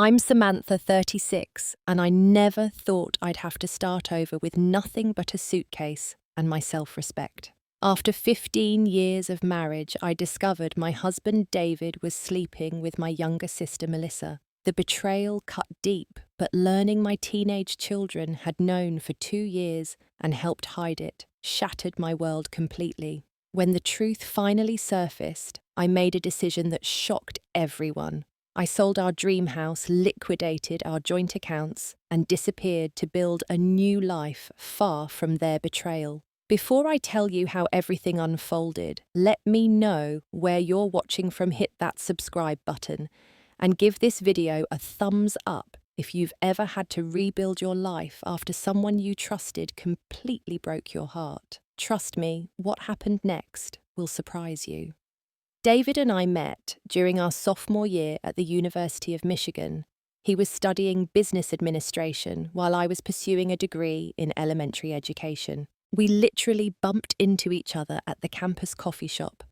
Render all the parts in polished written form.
I'm Samantha, 36, and I never thought I'd have to start over with nothing but a suitcase and my self-respect. After 15 years of marriage, I discovered my husband David was sleeping with my younger sister Melissa. The betrayal cut deep, but learning my teenage children had known for 2 years and helped hide it shattered my world completely. When the truth finally surfaced, I made a decision that shocked everyone. I sold our dream house, liquidated our joint accounts, and disappeared to build a new life far from their betrayal. Before I tell you how everything unfolded, let me know where you're watching from. Hit that subscribe button and give this video a thumbs up if you've ever had to rebuild your life after someone you trusted completely broke your heart. Trust me, what happened next will surprise you. David and I met during our sophomore year at the University of Michigan. He was studying business administration while I was pursuing a degree in elementary education. We literally bumped into each other at the campus coffee shop.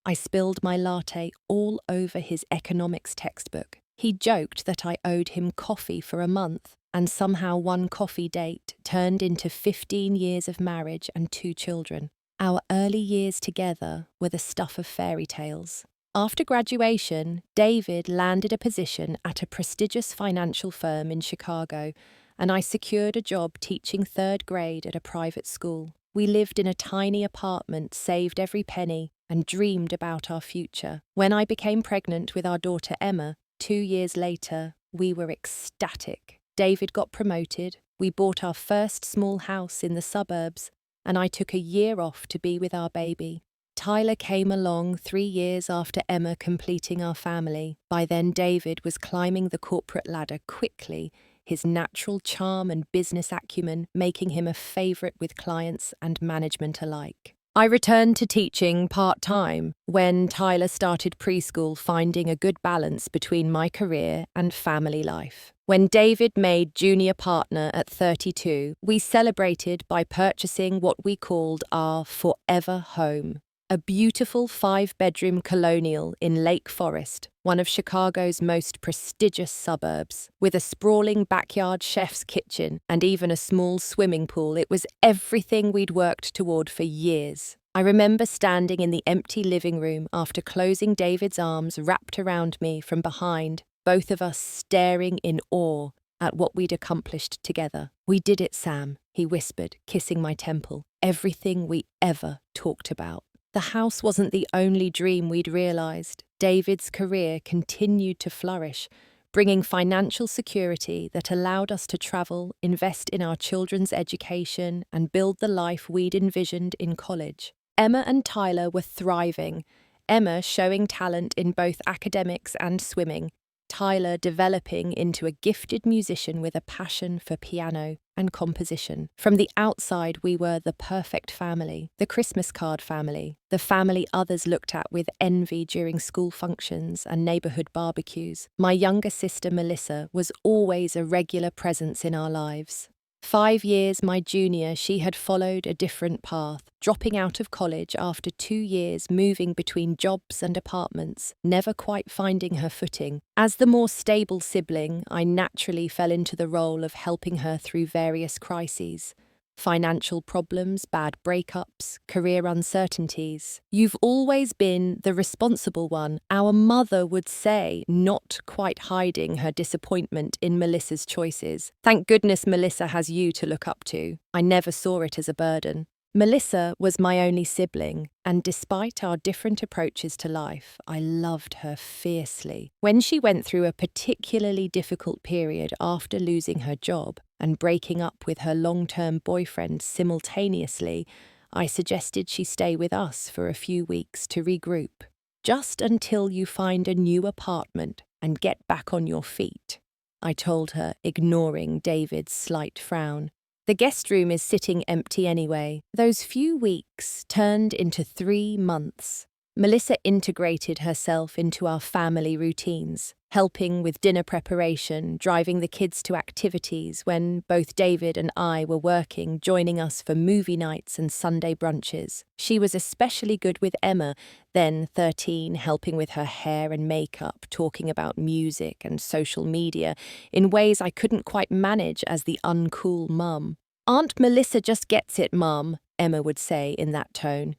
I spilled my latte all over his economics textbook. He joked that I owed him coffee for a month, and somehow one coffee date turned into 15 years of marriage and 2 children. Our early years together were the stuff of fairy tales. After graduation, David landed a position at a prestigious financial firm in Chicago, and I secured a job teaching 3rd grade at a private school. We lived in a tiny apartment, saved every penny, and dreamed about our future. When I became pregnant with our daughter Emma, 2 years later, we were ecstatic. David got promoted, we bought our first small house in the suburbs, and I took a year off to be with our baby. Tyler came along 3 years after Emma completing our family. By then, David was climbing the corporate ladder quickly, his natural charm and business acumen making him a favorite with clients and management alike. I returned to teaching part-time when Tyler started preschool, finding a good balance between my career and family life. When David made junior partner at 32, we celebrated by purchasing what we called our forever home, a beautiful 5-bedroom colonial in Lake Forest, one of Chicago's most prestigious suburbs. With a sprawling backyard chef's kitchen and even a small swimming pool, it was everything we'd worked toward for years. I remember standing in the empty living room after closing David's arms wrapped around me from behind, both of us staring in awe at what we'd accomplished together. "We did it, Sam," he whispered, kissing my temple. "Everything we ever talked about." The house wasn't the only dream we'd realized. David's career continued to flourish, bringing financial security that allowed us to travel, invest in our children's education, and build the life we'd envisioned in college. Emma and Tyler were thriving, Emma showing talent in both academics and swimming, Tyler developing into a gifted musician with a passion for piano and composition. From the outside, we were the perfect family, the Christmas card family, the family others looked at with envy during school functions and neighborhood barbecues. My younger sister Melissa was always a regular presence in our lives. 5 years my junior, she had followed a different path, dropping out of college after 2 years, moving between jobs and apartments, never quite finding her footing. As the more stable sibling, I naturally fell into the role of helping her through various crises. Financial problems, bad breakups, career uncertainties. "You've always been the responsible one," our mother would say, not quite hiding her disappointment in Melissa's choices. "Thank goodness Melissa has you to look up to." I never saw it as a burden. Melissa was my only sibling, and despite our different approaches to life, I loved her fiercely. When she went through a particularly difficult period after losing her job and breaking up with her long-term boyfriend simultaneously, I suggested she stay with us for a few weeks to regroup, just until you find a new apartment and get back on your feet, I told her, ignoring David's slight frown. "The guest room is sitting empty anyway." Those few weeks turned into 3 months. Melissa integrated herself into our family routines, helping with dinner preparation, driving the kids to activities when both David and I were working, joining us for movie nights and Sunday brunches. She was especially good with Emma, then 13, helping with her hair and makeup, talking about music and social media in ways I couldn't quite manage as the uncool mum. "Aunt Melissa just gets it, Mum," Emma would say in that tone.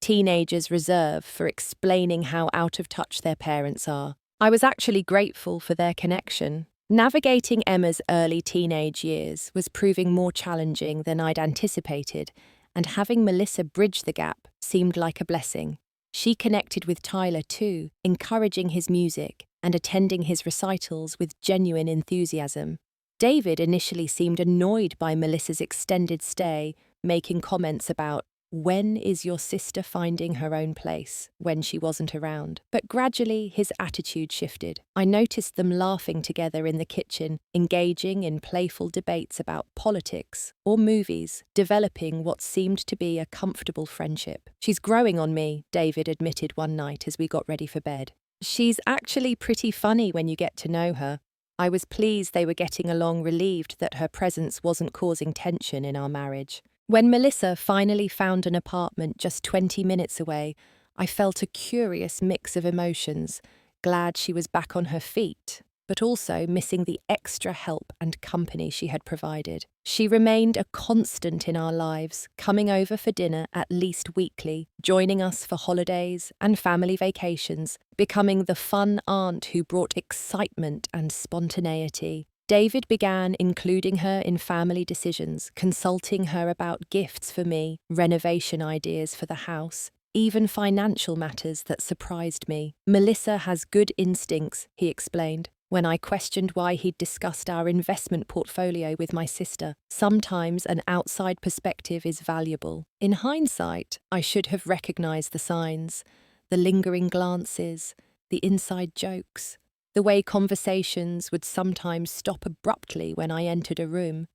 Teenagers reserve for explaining how out of touch their parents are. I was actually grateful for their connection. Navigating Emma's early teenage years was proving more challenging than I'd anticipated, and having Melissa bridge the gap seemed like a blessing. She connected with Tyler too, encouraging his music and attending his recitals with genuine enthusiasm. David initially seemed annoyed by Melissa's extended stay, making comments about, "When is your sister finding her own place?" when she wasn't around. But gradually his attitude shifted. I noticed them laughing together in the kitchen, engaging in playful debates about politics or movies, developing what seemed to be a comfortable friendship. "She's growing on me," David admitted one night as we got ready for bed. "She's actually pretty funny when you get to know her." I was pleased they were getting along, relieved that her presence wasn't causing tension in our marriage. When Melissa finally found an apartment just 20 minutes away, I felt a curious mix of emotions, glad she was back on her feet, but also missing the extra help and company she had provided. She remained a constant in our lives, coming over for dinner at least weekly, joining us for holidays and family vacations, becoming the fun aunt who brought excitement and spontaneity. David began including her in family decisions, consulting her about gifts for me, renovation ideas for the house, even financial matters that surprised me. "Melissa has good instincts," he explained, when I questioned why he'd discussed our investment portfolio with my sister. "Sometimes an outside perspective is valuable. In hindsight, I should have recognized the signs, the lingering glances, the inside jokes. The way conversations would sometimes stop abruptly when I entered a room.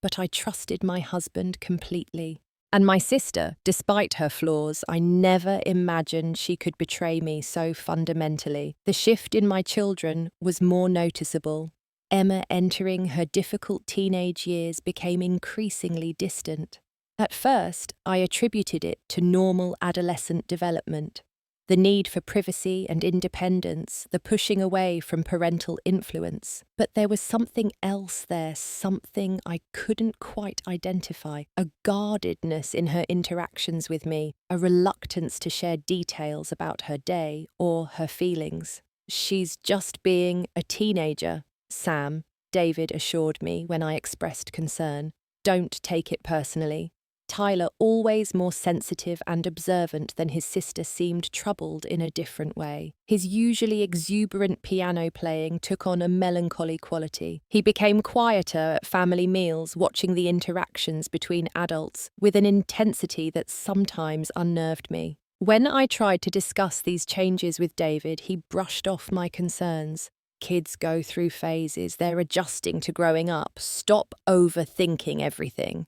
But I trusted my husband completely. And my sister, despite her flaws, I never imagined she could betray me so fundamentally. The shift in my children was more noticeable. Emma, entering her difficult teenage years, became increasingly distant. At first, I attributed it to normal adolescent development. The need for privacy and independence, the pushing away from parental influence. But there was something else there, something I couldn't quite identify. A guardedness in her interactions with me, a reluctance to share details about her day or her feelings. "She's just being a teenager, Sam," David assured me when I expressed concern. "Don't take it personally." Tyler, always more sensitive and observant than his sister, seemed troubled in a different way. His usually exuberant piano playing took on a melancholy quality. He became quieter at family meals, watching the interactions between adults with an intensity that sometimes unnerved me. When I tried to discuss these changes with David, he brushed off my concerns. "Kids go through phases, they're adjusting to growing up. Stop overthinking everything."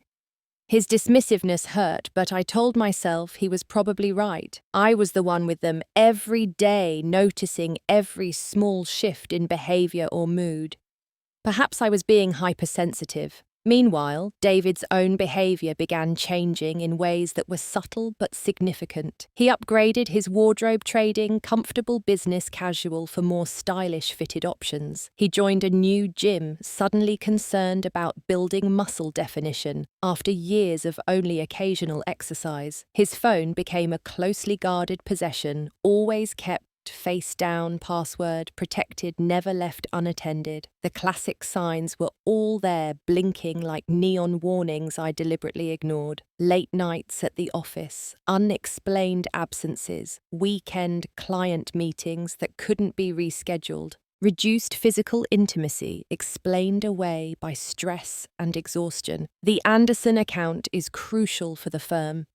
His dismissiveness hurt, but I told myself he was probably right. I was the one with them every day, noticing every small shift in behavior or mood. Perhaps I was being hypersensitive. Meanwhile, David's own behavior began changing in ways that were subtle but significant. He upgraded his wardrobe, trading comfortable business casual for more stylish fitted options. He joined a new gym, suddenly concerned about building muscle definition after years of only occasional exercise. His phone became a closely guarded possession, always kept face down, password protected, never left unattended. The classic signs were all there, blinking like neon warnings I deliberately ignored. Late nights at the office, unexplained absences, weekend client meetings that couldn't be rescheduled. Reduced physical intimacy explained away by stress and exhaustion. The Anderson account is crucial for the firm.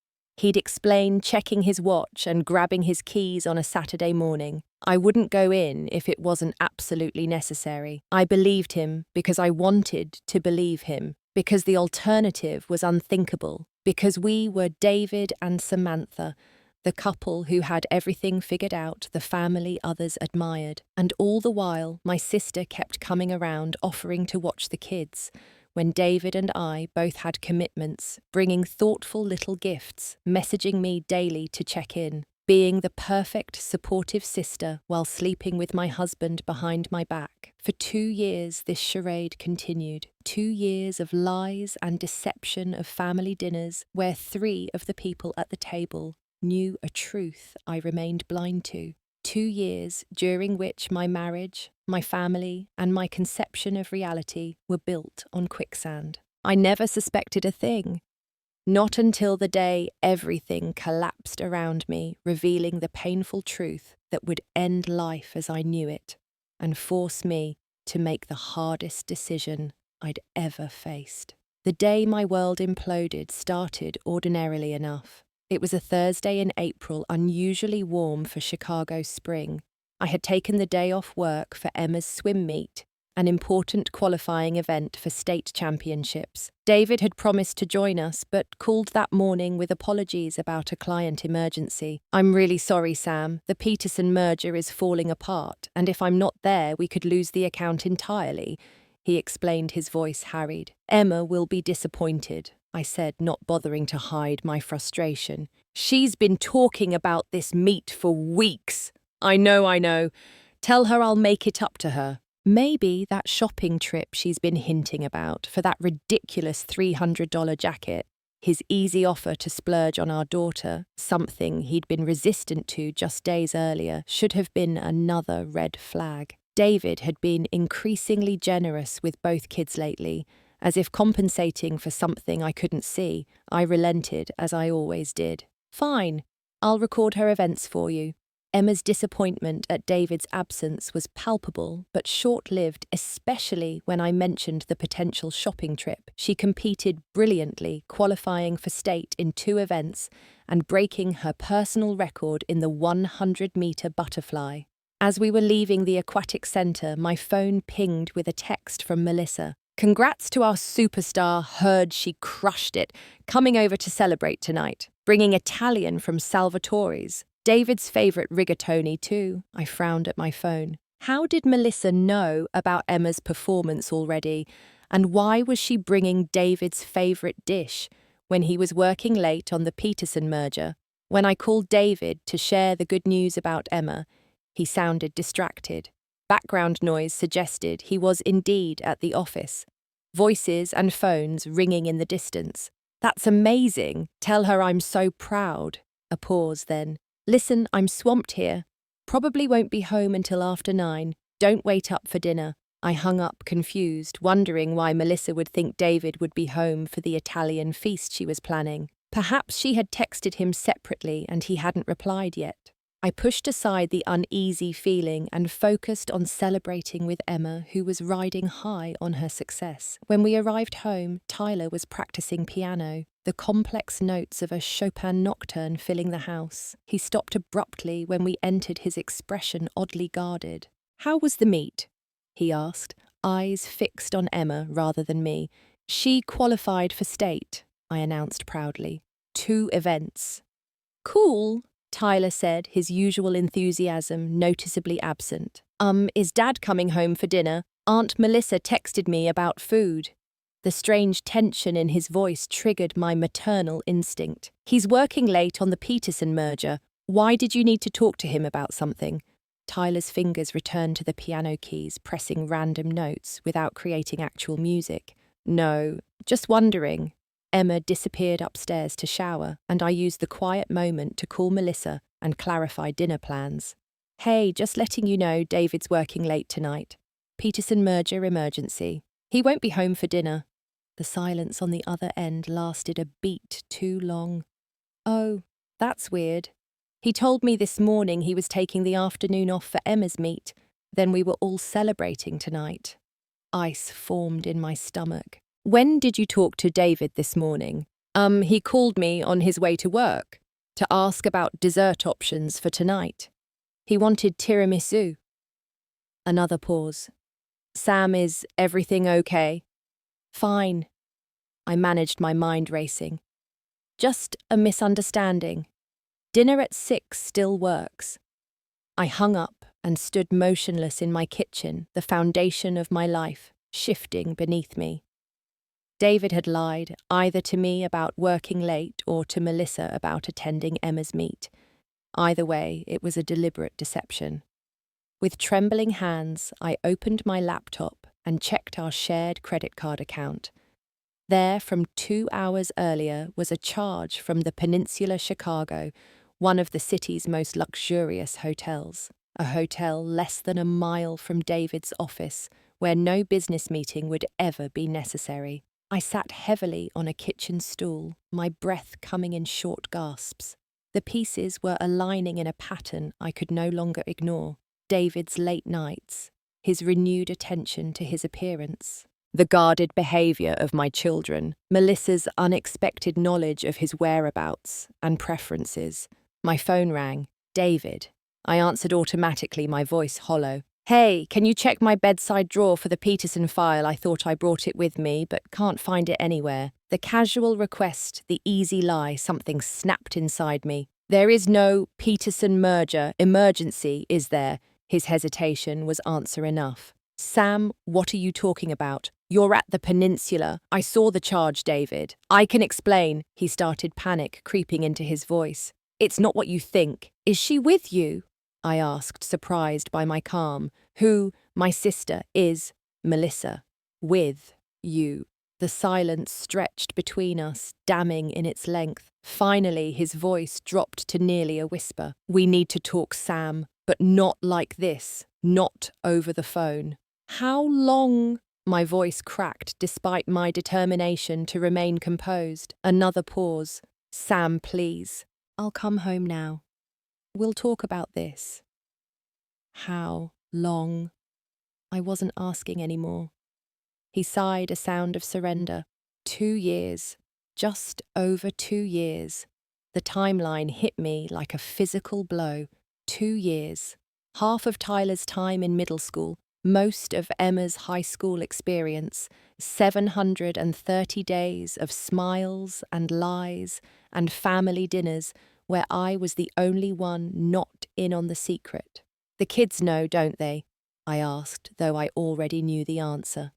He'd explain checking his watch and grabbing his keys on a Saturday morning. I wouldn't go in if it wasn't absolutely necessary. I believed him because I wanted to believe him, because the alternative was unthinkable, because we were David and Samantha, The couple who had everything figured out, the family others admired. And all the while, my sister kept coming around offering to watch the kids, when David and I both had commitments, bringing thoughtful little gifts, messaging me daily to check in, being the perfect supportive sister while sleeping with my husband behind my back. For 2 years this charade continued, 2 years of lies and deception of family dinners where 3 of the people at the table knew a truth I remained blind to. 2 years during which my marriage, my family, and my conception of reality were built on quicksand. I never suspected a thing. Not until the day everything collapsed around me, revealing the painful truth that would end life as I knew it and force me to make the hardest decision I'd ever faced. The day my world imploded started ordinarily enough. It was a Thursday in April, unusually warm for Chicago spring. I had taken the day off work for Emma's swim meet, an important qualifying event for state championships. David had promised to join us, but called that morning with apologies about a client emergency. "I'm really sorry, Sam. The Peterson merger is falling apart, and if I'm not there, we could lose the account entirely," he explained, his voice harried. "Emma will be disappointed," I said, not bothering to hide my frustration. "She's been talking about this meet for weeks." I know. Tell her I'll make it up to her." Maybe that shopping trip she's been hinting about for that ridiculous $300 jacket, his easy offer to splurge on our daughter, something he'd been resistant to just days earlier, should have been another red flag. David had been increasingly generous with both kids lately. As if compensating for something I couldn't see, I relented, as I always did. "Fine, I'll record her events for you." Emma's disappointment at David's absence was palpable but short-lived, especially when I mentioned the potential shopping trip. She competed brilliantly, qualifying for state in 2 events and breaking her personal record in the 100-meter butterfly. As we were leaving the aquatic center, my phone pinged with a text from Melissa. "Congrats to our superstar, heard she crushed it, coming over to celebrate tonight. Bringing Italian from Salvatore's. David's favorite rigatoni too." I frowned at my phone. How did Melissa know about Emma's performance already, and why was she bringing David's favorite dish when he was working late on the Peterson merger? When I called David to share the good news about Emma, he sounded distracted. Background noise suggested he was indeed at the office. Voices and phones ringing in the distance. "That's amazing. Tell her I'm so proud." A pause then. "Listen, I'm swamped here. Probably won't be home until after 9. Don't wait up for dinner." I hung up confused, wondering why Melissa would think David would be home for the Italian feast she was planning. Perhaps she had texted him separately and he hadn't replied yet. I pushed aside the uneasy feeling and focused on celebrating with Emma, who was riding high on her success. When we arrived home, Tyler was practicing piano, the complex notes of a Chopin nocturne filling the house. He stopped abruptly when we entered, his expression oddly guarded. "How was the meet?" he asked, eyes fixed on Emma rather than me. "She qualified for state," I announced proudly. 2 events. "Cool," Tyler said, his usual enthusiasm noticeably absent. Is Dad coming home for dinner? Aunt Melissa texted me about food." The strange tension in his voice triggered my maternal instinct. "He's working late on the Peterson merger. Why did you need to talk to him about something?" Tyler's fingers returned to the piano keys, pressing random notes without creating actual music. "No, just wondering." Emma disappeared upstairs to shower, and I used the quiet moment to call Melissa and clarify dinner plans. "Hey, just letting you know David's working late tonight. Peterson merger emergency. He won't be home for dinner." The silence on the other end lasted a beat too long. "Oh, that's weird. He told me this morning he was taking the afternoon off for Emma's meet. Then we were all celebrating tonight." Ice formed in my stomach. "When did you talk to David this morning?" He called me on his way to work to ask about dessert options for tonight. He wanted tiramisu." Another pause. "Sam, is everything okay?" "Fine." I managed my mind racing. "Just a misunderstanding." Dinner at 6 still works. I hung up and stood motionless in my kitchen, the foundation of my life, shifting beneath me. David had lied, either to me about working late or to Melissa about attending Emma's meet. Either way, it was a deliberate deception. With trembling hands, I opened my laptop and checked our shared credit card account. There, from 2 hours earlier, was a charge from the Peninsula Chicago, one of the city's most luxurious hotels. A hotel less than a mile from David's office, where no business meeting would ever be necessary. I sat heavily on a kitchen stool, my breath coming in short gasps. The pieces were aligning in a pattern I could no longer ignore. David's late nights, his renewed attention to his appearance, the guarded behaviour of my children, Melissa's unexpected knowledge of his whereabouts and preferences. My phone rang. David. I answered automatically, my voice hollow. Hey, can you check my bedside drawer for the Peterson file? I thought I brought it with me, but can't find it anywhere. The casual request, the easy lie, something snapped inside me. There is no Peterson merger emergency, is there? His hesitation was answer enough. Sam, what are you talking about? You're at the Peninsula. I saw the charge, David. I can explain. He started, panic creeping into his voice. It's not what you think. Is she with you? I asked, surprised by my calm. Who, my sister, is Melissa? With you. The silence stretched between us, damning in its length. Finally, his voice dropped to nearly a whisper. We need to talk, Sam, but not like this. Not over the phone. How long? My voice cracked despite my determination to remain composed. Another pause. Sam, please. I'll come home now. We'll talk about this. How long? I wasn't asking anymore. He sighed, a sound of surrender. 2 years. Just over 2 years. The timeline hit me like a physical blow. 2 years. Half of Tyler's time in middle school, most of Emma's high school experience, 730 days of smiles and lies and family dinners where I was the only one not in on the secret. The kids know, don't they? I asked, though I already knew the answer.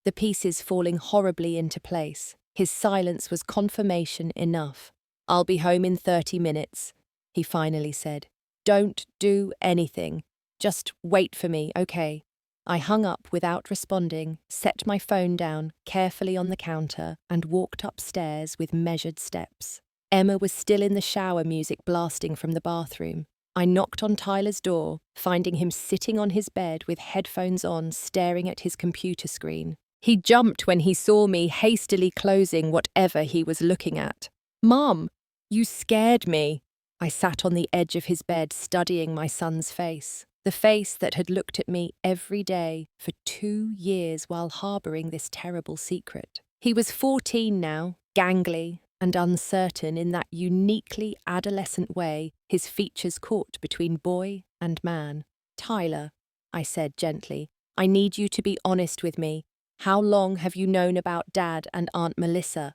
The pieces falling horribly into place. His silence was confirmation enough. I'll be home in 30 minutes, he finally said. Don't do anything. Just wait for me, okay? I hung up without responding, set my phone down carefully on the counter, and walked upstairs with measured steps. Emma was still in the shower, music blasting from the bathroom. I knocked on Tyler's door, finding him sitting on his bed with headphones on, staring at his computer screen. He jumped when he saw me, hastily closing whatever he was looking at. Mom, you scared me. I sat on the edge of his bed, studying my son's face. The face that had looked at me every day for 2 years while harbouring this terrible secret. He was 14 now, gangly and uncertain in that uniquely adolescent way, his features caught between boy and man. Tyler, I said gently, I need you to be honest with me. How long have you known about Dad and Aunt Melissa?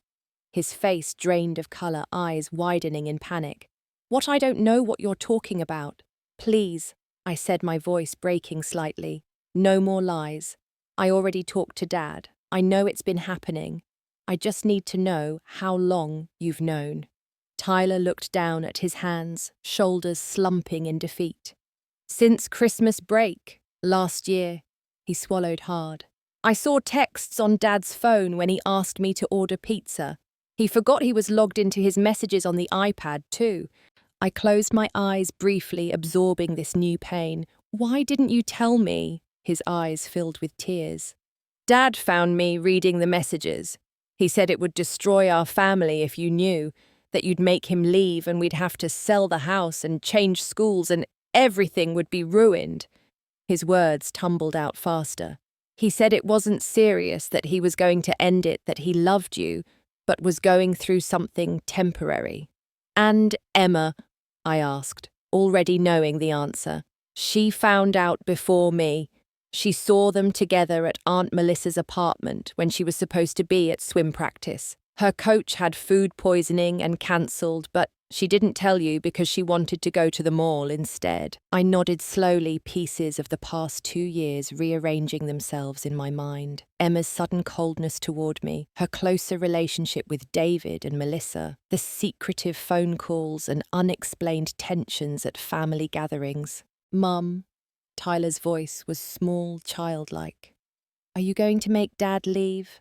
His face drained of colour, eyes widening in panic. What? I don't know what you're talking about. Please, I said, my voice breaking slightly. No more lies. I already talked to Dad. I know it's been happening. I just need to know how long you've known. Tyler looked down at his hands, shoulders slumping in defeat. Since Christmas break, last year. He swallowed hard. I saw texts on Dad's phone when he asked me to order pizza. He forgot he was logged into his messages on the iPad too. I closed my eyes briefly, absorbing this new pain. Why didn't you tell me? His eyes filled with tears. Dad found me reading the messages. He said it would destroy our family if you knew, that you'd make him leave and we'd have to sell the house and change schools and everything would be ruined. His words tumbled out faster. He said it wasn't serious, that he was going to end it, that he loved you, but was going through something temporary. And Emma, I asked, already knowing the answer. She found out before me. She saw them together at Aunt Melissa's apartment when she was supposed to be at swim practice. Her coach had food poisoning and cancelled, but She didn't tell you because she wanted to go to the mall instead. I nodded slowly, pieces of the past 2 years rearranging themselves in my mind. Emma's sudden coldness toward me, her closer relationship with David and Melissa, the secretive phone calls and unexplained tensions at family gatherings. "Mum," Tyler's voice was small, childlike. "Are you going to make Dad leave?"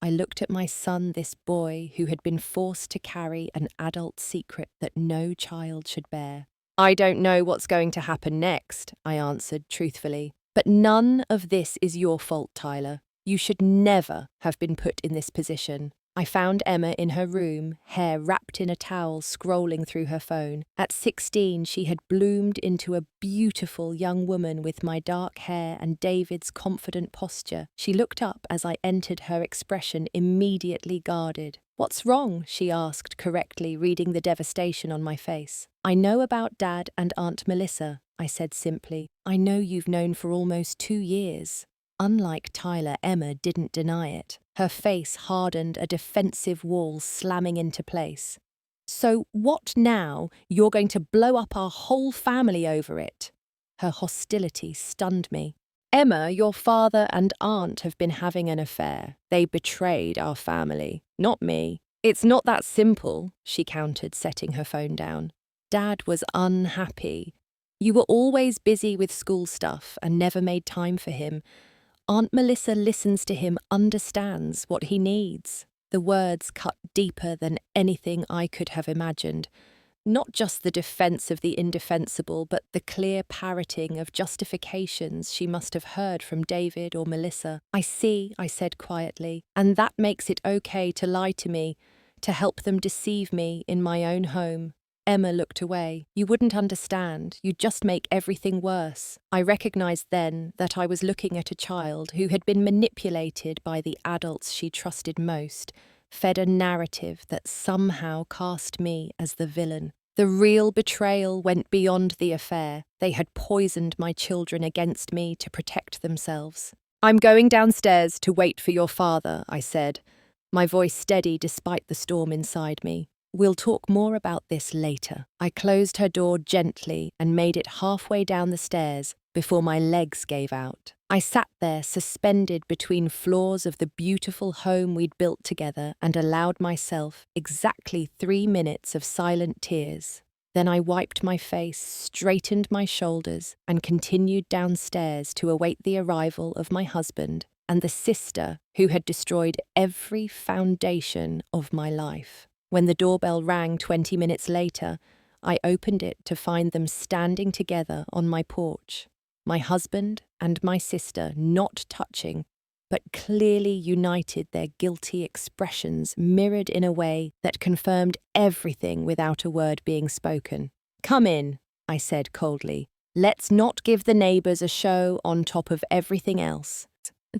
I looked at my son, this boy who had been forced to carry an adult secret that no child should bear. "I don't know what's going to happen next," I answered truthfully. "But none of this is your fault, Tyler. You should never have been put in this position." I found Emma in her room, hair wrapped in a towel, scrolling through her phone. At 16, she had bloomed into a beautiful young woman with my dark hair and David's confident posture. She looked up as I entered, her expression immediately guarded. "What's wrong?" she asked correctly, reading the devastation on my face. "I know about Dad and Aunt Melissa," I said simply. "I know you've known for almost 2 years. Unlike Tyler, Emma didn't deny it. Her face hardened, a defensive wall slamming into place. "So what now? You're going to blow up our whole family over it?" Her hostility stunned me. "Emma, your father and aunt have been having an affair. They betrayed our family, not me." "It's not that simple," she countered, setting her phone down. "Dad was unhappy. You were always busy with school stuff and never made time for him. Aunt Melissa listens to him, understands what he needs." The words cut deeper than anything I could have imagined. Not just the defense of the indefensible, but the clear parroting of justifications she must have heard from David or Melissa. "I see," I said quietly, "and that makes it okay to lie to me, to help them deceive me in my own home." Emma looked away. "You wouldn't understand. You'd just make everything worse." I recognized then that I was looking at a child who had been manipulated by the adults she trusted most, fed a narrative that somehow cast me as the villain. The real betrayal went beyond the affair. They had poisoned my children against me to protect themselves. "I'm going downstairs to wait for your father," I said, my voice steady despite the storm inside me. "We'll talk more about this later." I closed her door gently and made it halfway down the stairs before my legs gave out. I sat there suspended between floors of the beautiful home we'd built together and allowed myself exactly 3 minutes of silent tears. Then I wiped my face, straightened my shoulders, and continued downstairs to await the arrival of my husband and the sister who had destroyed every foundation of my life. When the doorbell rang 20 minutes later, I opened it to find them standing together on my porch. My husband and my sister not touching, but clearly united, their guilty expressions mirrored in a way that confirmed everything without a word being spoken. "Come in," I said coldly. "Let's not give the neighbours a show on top of everything else."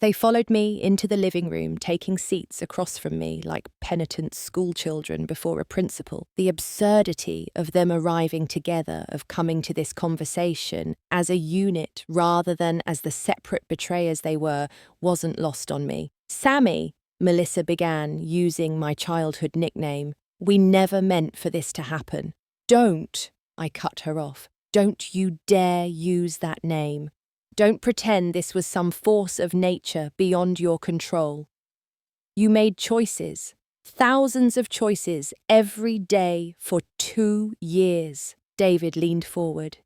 They followed me into the living room, taking seats across from me like penitent schoolchildren before a principal. The absurdity of them arriving together, of coming to this conversation as a unit rather than as the separate betrayers they were, wasn't lost on me. "Sammy," Melissa began, using my childhood nickname, "we never meant for this to happen." "Don't," I cut her off. "Don't you dare use that name. Don't pretend this was some force of nature beyond your control. You made choices, thousands of choices, every day for 2 years." David leaned forward,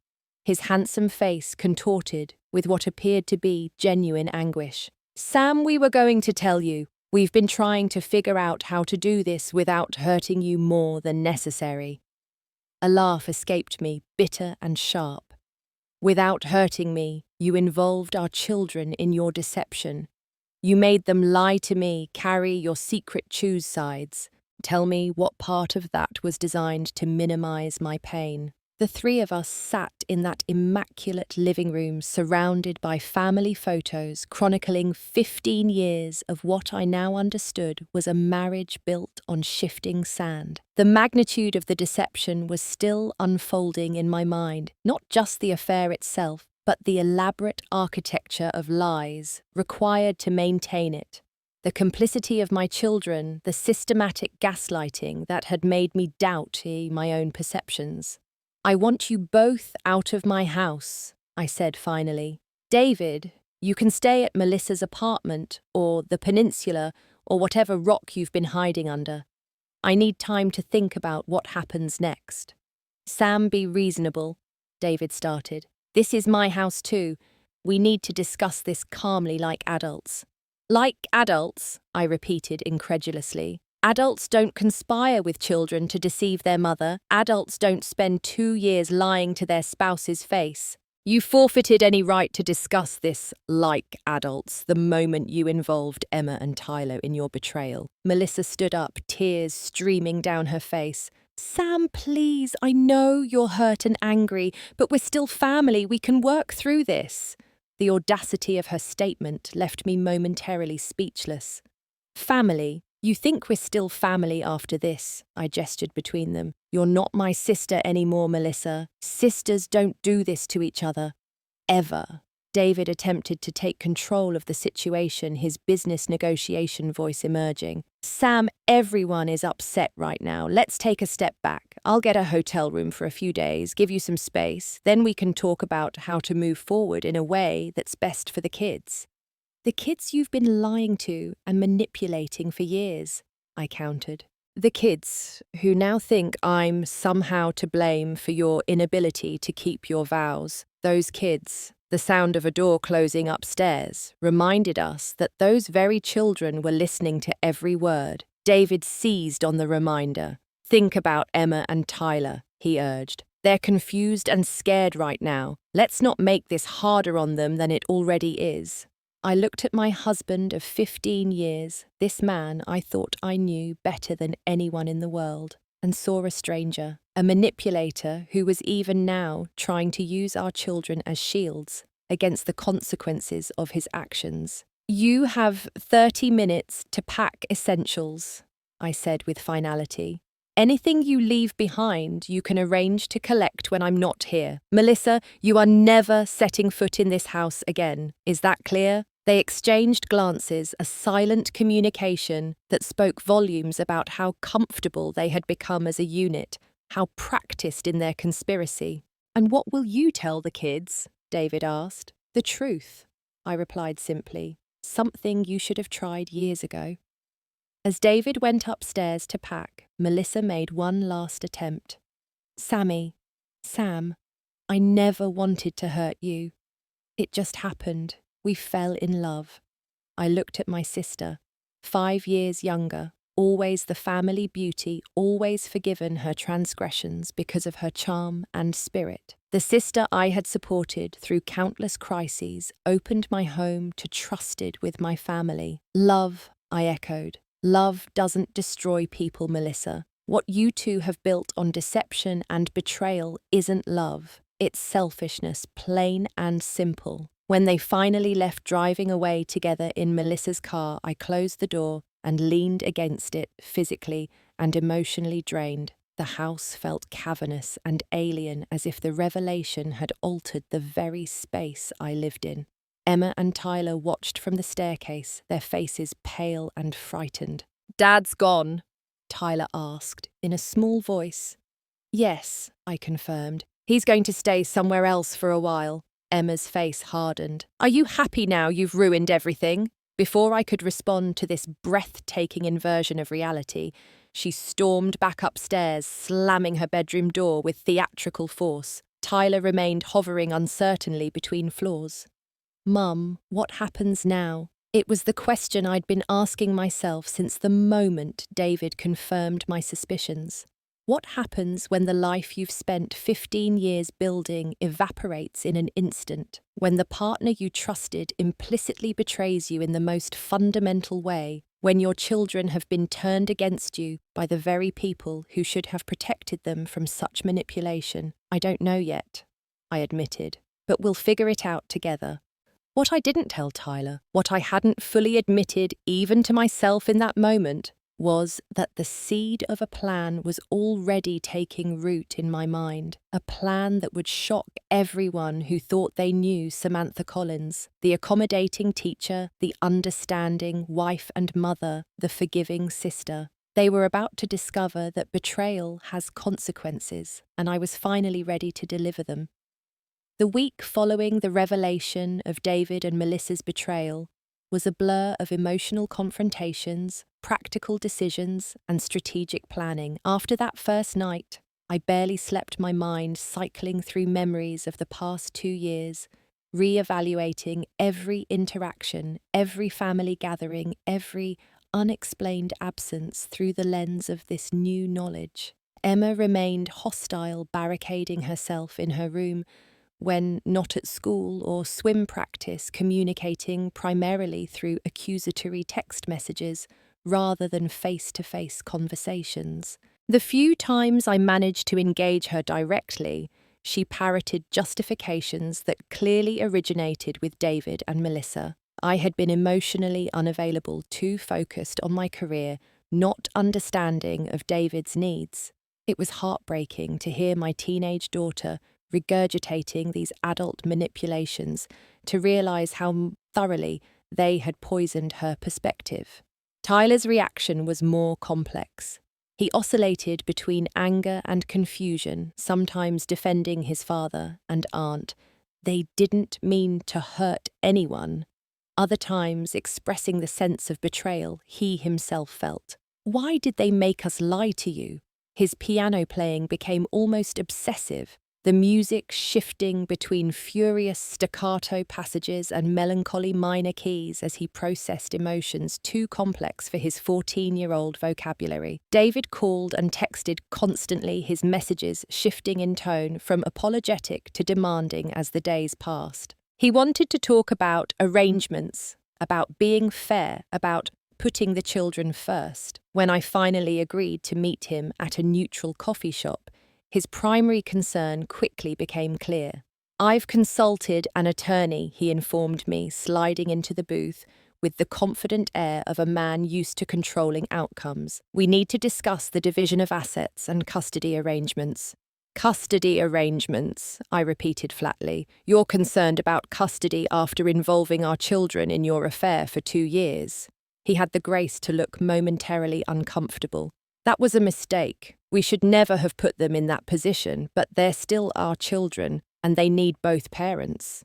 his handsome face contorted with what appeared to be genuine anguish. "Sam, we were going to tell you. We've been trying to figure out how to do this without hurting you more than necessary." A laugh escaped me, bitter and sharp. "Without hurting me, you involved our children in your deception. You made them lie to me, carry your secret choose sides. Tell me what part of that was designed to minimize my pain." The 3 of us sat in that immaculate living room surrounded by family photos chronicling 15 years of what I now understood was a marriage built on shifting sand. The magnitude of the deception was still unfolding in my mind, not just the affair itself, but the elaborate architecture of lies required to maintain it. The complicity of my children, the systematic gaslighting that had made me doubt my own perceptions. I want you both out of my house, I said finally. David, you can stay at Melissa's apartment or the peninsula or whatever rock you've been hiding under. I need time to think about what happens next. Sam, be reasonable, David started. This is my house too. We need to discuss this calmly like adults. Like adults, I repeated incredulously. Adults don't conspire with children to deceive their mother. Adults don't spend 2 years lying to their spouse's face. You forfeited any right to discuss this like adults the moment you involved Emma and Tyler in your betrayal. Melissa stood up, tears streaming down her face. Sam, please, I know you're hurt and angry, but we're still family. We can work through this. The audacity of her statement left me momentarily speechless. Family? You think we're still family after this? I gestured between them. You're not my sister anymore, Melissa. Sisters don't do this to each other. Ever. David attempted to take control of the situation, his business negotiation voice emerging. Sam, everyone is upset right now. Let's take a step back. I'll get a hotel room for a few days, give you some space. Then we can talk about how to move forward in a way that's best for the kids. The kids you've been lying to and manipulating for years, I countered. The kids who now think I'm somehow to blame for your inability to keep your vows. Those kids, the sound of a door closing upstairs, reminded us that those very children were listening to every word. David seized on the reminder. Think about Emma and Tyler, he urged. They're confused and scared right now. Let's not make this harder on them than it already is. I looked at my husband of 15 years, this man I thought I knew better than anyone in the world, and saw a stranger, a manipulator who was even now trying to use our children as shields against the consequences of his actions. You have 30 minutes to pack essentials, I said with finality. Anything you leave behind, you can arrange to collect when I'm not here. Melissa, you are never setting foot in this house again. Is that clear? They exchanged glances, a silent communication that spoke volumes about how comfortable they had become as a unit, how practiced in their conspiracy. And what will you tell the kids? David asked. The truth, I replied simply. Something you should have tried years ago. As David went upstairs to pack, Melissa made one last attempt. Sam, I never wanted to hurt you. It just happened. We fell in love. I looked at my sister, 5 years younger, always the family beauty, always forgiven her transgressions because of her charm and spirit. The sister I had supported through countless crises opened my home to trusted with my family. Love, I echoed. Love doesn't destroy people, Melissa. What you two have built on deception and betrayal isn't love. It's selfishness, plain and simple. When they finally left driving away together in Melissa's car, I closed the door and leaned against it, physically and emotionally drained. The house felt cavernous and alien, as if the revelation had altered the very space I lived in. Emma and Tyler watched from the staircase, their faces pale and frightened. Dad's gone, Tyler asked, in a small voice. Yes, I confirmed. He's going to stay somewhere else for a while. Emma's face hardened. Are you happy now you've ruined everything? Before I could respond to this breathtaking inversion of reality, she stormed back upstairs, slamming her bedroom door with theatrical force. Tyler remained hovering uncertainly between floors. Mum, what happens now? It was the question I'd been asking myself since the moment David confirmed my suspicions. What happens when the life you've spent 15 years building evaporates in an instant? When the partner you trusted implicitly betrays you in the most fundamental way? When your children have been turned against you by the very people who should have protected them from such manipulation? I don't know yet, I admitted, but we'll figure it out together. What I didn't tell Tyler, what I hadn't fully admitted even to myself in that moment, was that the seed of a plan was already taking root in my mind, a plan that would shock everyone who thought they knew Samantha Collins, the accommodating teacher, the understanding wife and mother, the forgiving sister. They were about to discover that betrayal has consequences, and I was finally ready to deliver them. The week following the revelation of David and Melissa's betrayal was a blur of emotional confrontations, practical decisions, and strategic planning. After that first night, I barely slept, my mind cycling through memories of the past 2 years, re-evaluating every interaction, every family gathering, every unexplained absence through the lens of this new knowledge. Emma remained hostile, barricading herself in her room, when not at school or swim practice, communicating primarily through accusatory text messages rather than face-to-face conversations. The few times I managed to engage her directly, she parroted justifications that clearly originated with David and Melissa. I had been emotionally unavailable, too focused on my career, not understanding of David's needs. It was heartbreaking to hear my teenage daughter regurgitating these adult manipulations, to realize how thoroughly they had poisoned her perspective. Tyler's reaction was more complex. He oscillated between anger and confusion, sometimes defending his father and aunt. They didn't mean to hurt anyone. Other times expressing the sense of betrayal he himself felt. Why did they make us lie to you? His piano playing became almost obsessive, the music shifting between furious staccato passages and melancholy minor keys as he processed emotions too complex for his 14-year-old vocabulary. David called and texted constantly, his messages shifting in tone from apologetic to demanding as the days passed. He wanted to talk about arrangements, about being fair, about putting the children first. When I finally agreed to meet him at a neutral coffee shop, his primary concern quickly became clear. "I've consulted an attorney," he informed me, sliding into the booth with the confident air of a man used to controlling outcomes. "We need to discuss the division of assets and custody arrangements." "Custody arrangements," I repeated flatly. "You're concerned about custody after involving our children in your affair for 2 years. He had the grace to look momentarily uncomfortable. "That was a mistake. We should never have put them in that position, but they're still our children, and they need both parents."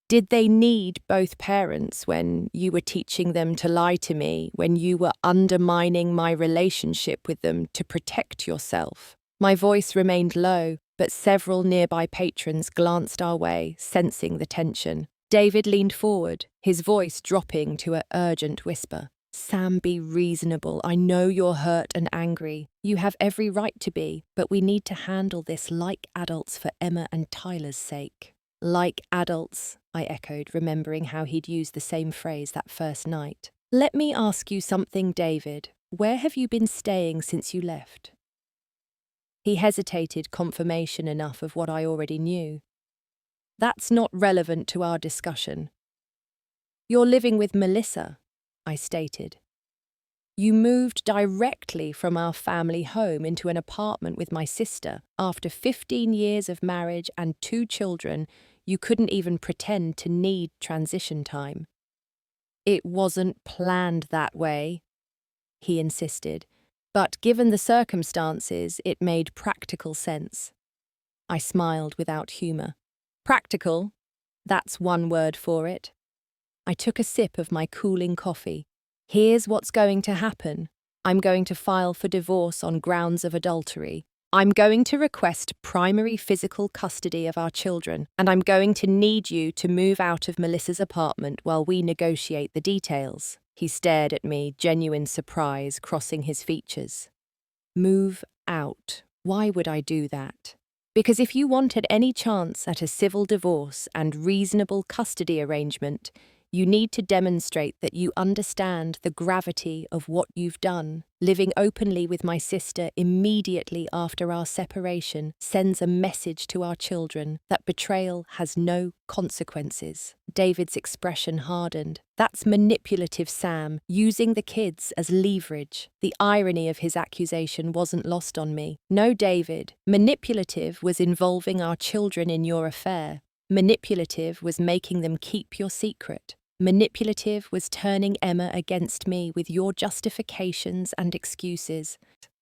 "Did they need both parents when you were teaching them to lie to me, when you were undermining my relationship with them to protect yourself?" My voice remained low, but several nearby patrons glanced our way, sensing the tension. David leaned forward, his voice dropping to an urgent whisper. "Sam, be reasonable. I know you're hurt and angry. You have every right to be, but we need to handle this like adults for Emma and Tyler's sake." "Like adults," I echoed, remembering how he'd used the same phrase that first night. "Let me ask you something, David. Where have you been staying since you left?" He hesitated, confirmation enough of what I already knew. "That's not relevant to our discussion." "You're living with Melissa," I stated. "You moved directly from our family home into an apartment with my sister. After 15 years of marriage and 2 children, you couldn't even pretend to need transition time." "It wasn't planned that way," he insisted, but given the circumstances, it made practical sense. I smiled without humour. "Practical? That's one word for it." I took a sip of my cooling coffee. "Here's what's going to happen. I'm going to file for divorce on grounds of adultery. I'm going to request primary physical custody of our children, and I'm going to need you to move out of Melissa's apartment while we negotiate the details." He stared at me, genuine surprise crossing his features. "Move out. Why would I do that?" "Because if you wanted any chance at a civil divorce and reasonable custody arrangement, You need to demonstrate that you understand the gravity of what you've done. Living openly with my sister immediately after our separation sends a message to our children that betrayal has no consequences. David's expression hardened. That's manipulative, Sam, using the kids as leverage. The irony of his accusation wasn't lost on me. No, David, manipulative was involving our children in your affair. Manipulative was making them keep your secret. Manipulative was turning Emma against me with your justifications and excuses.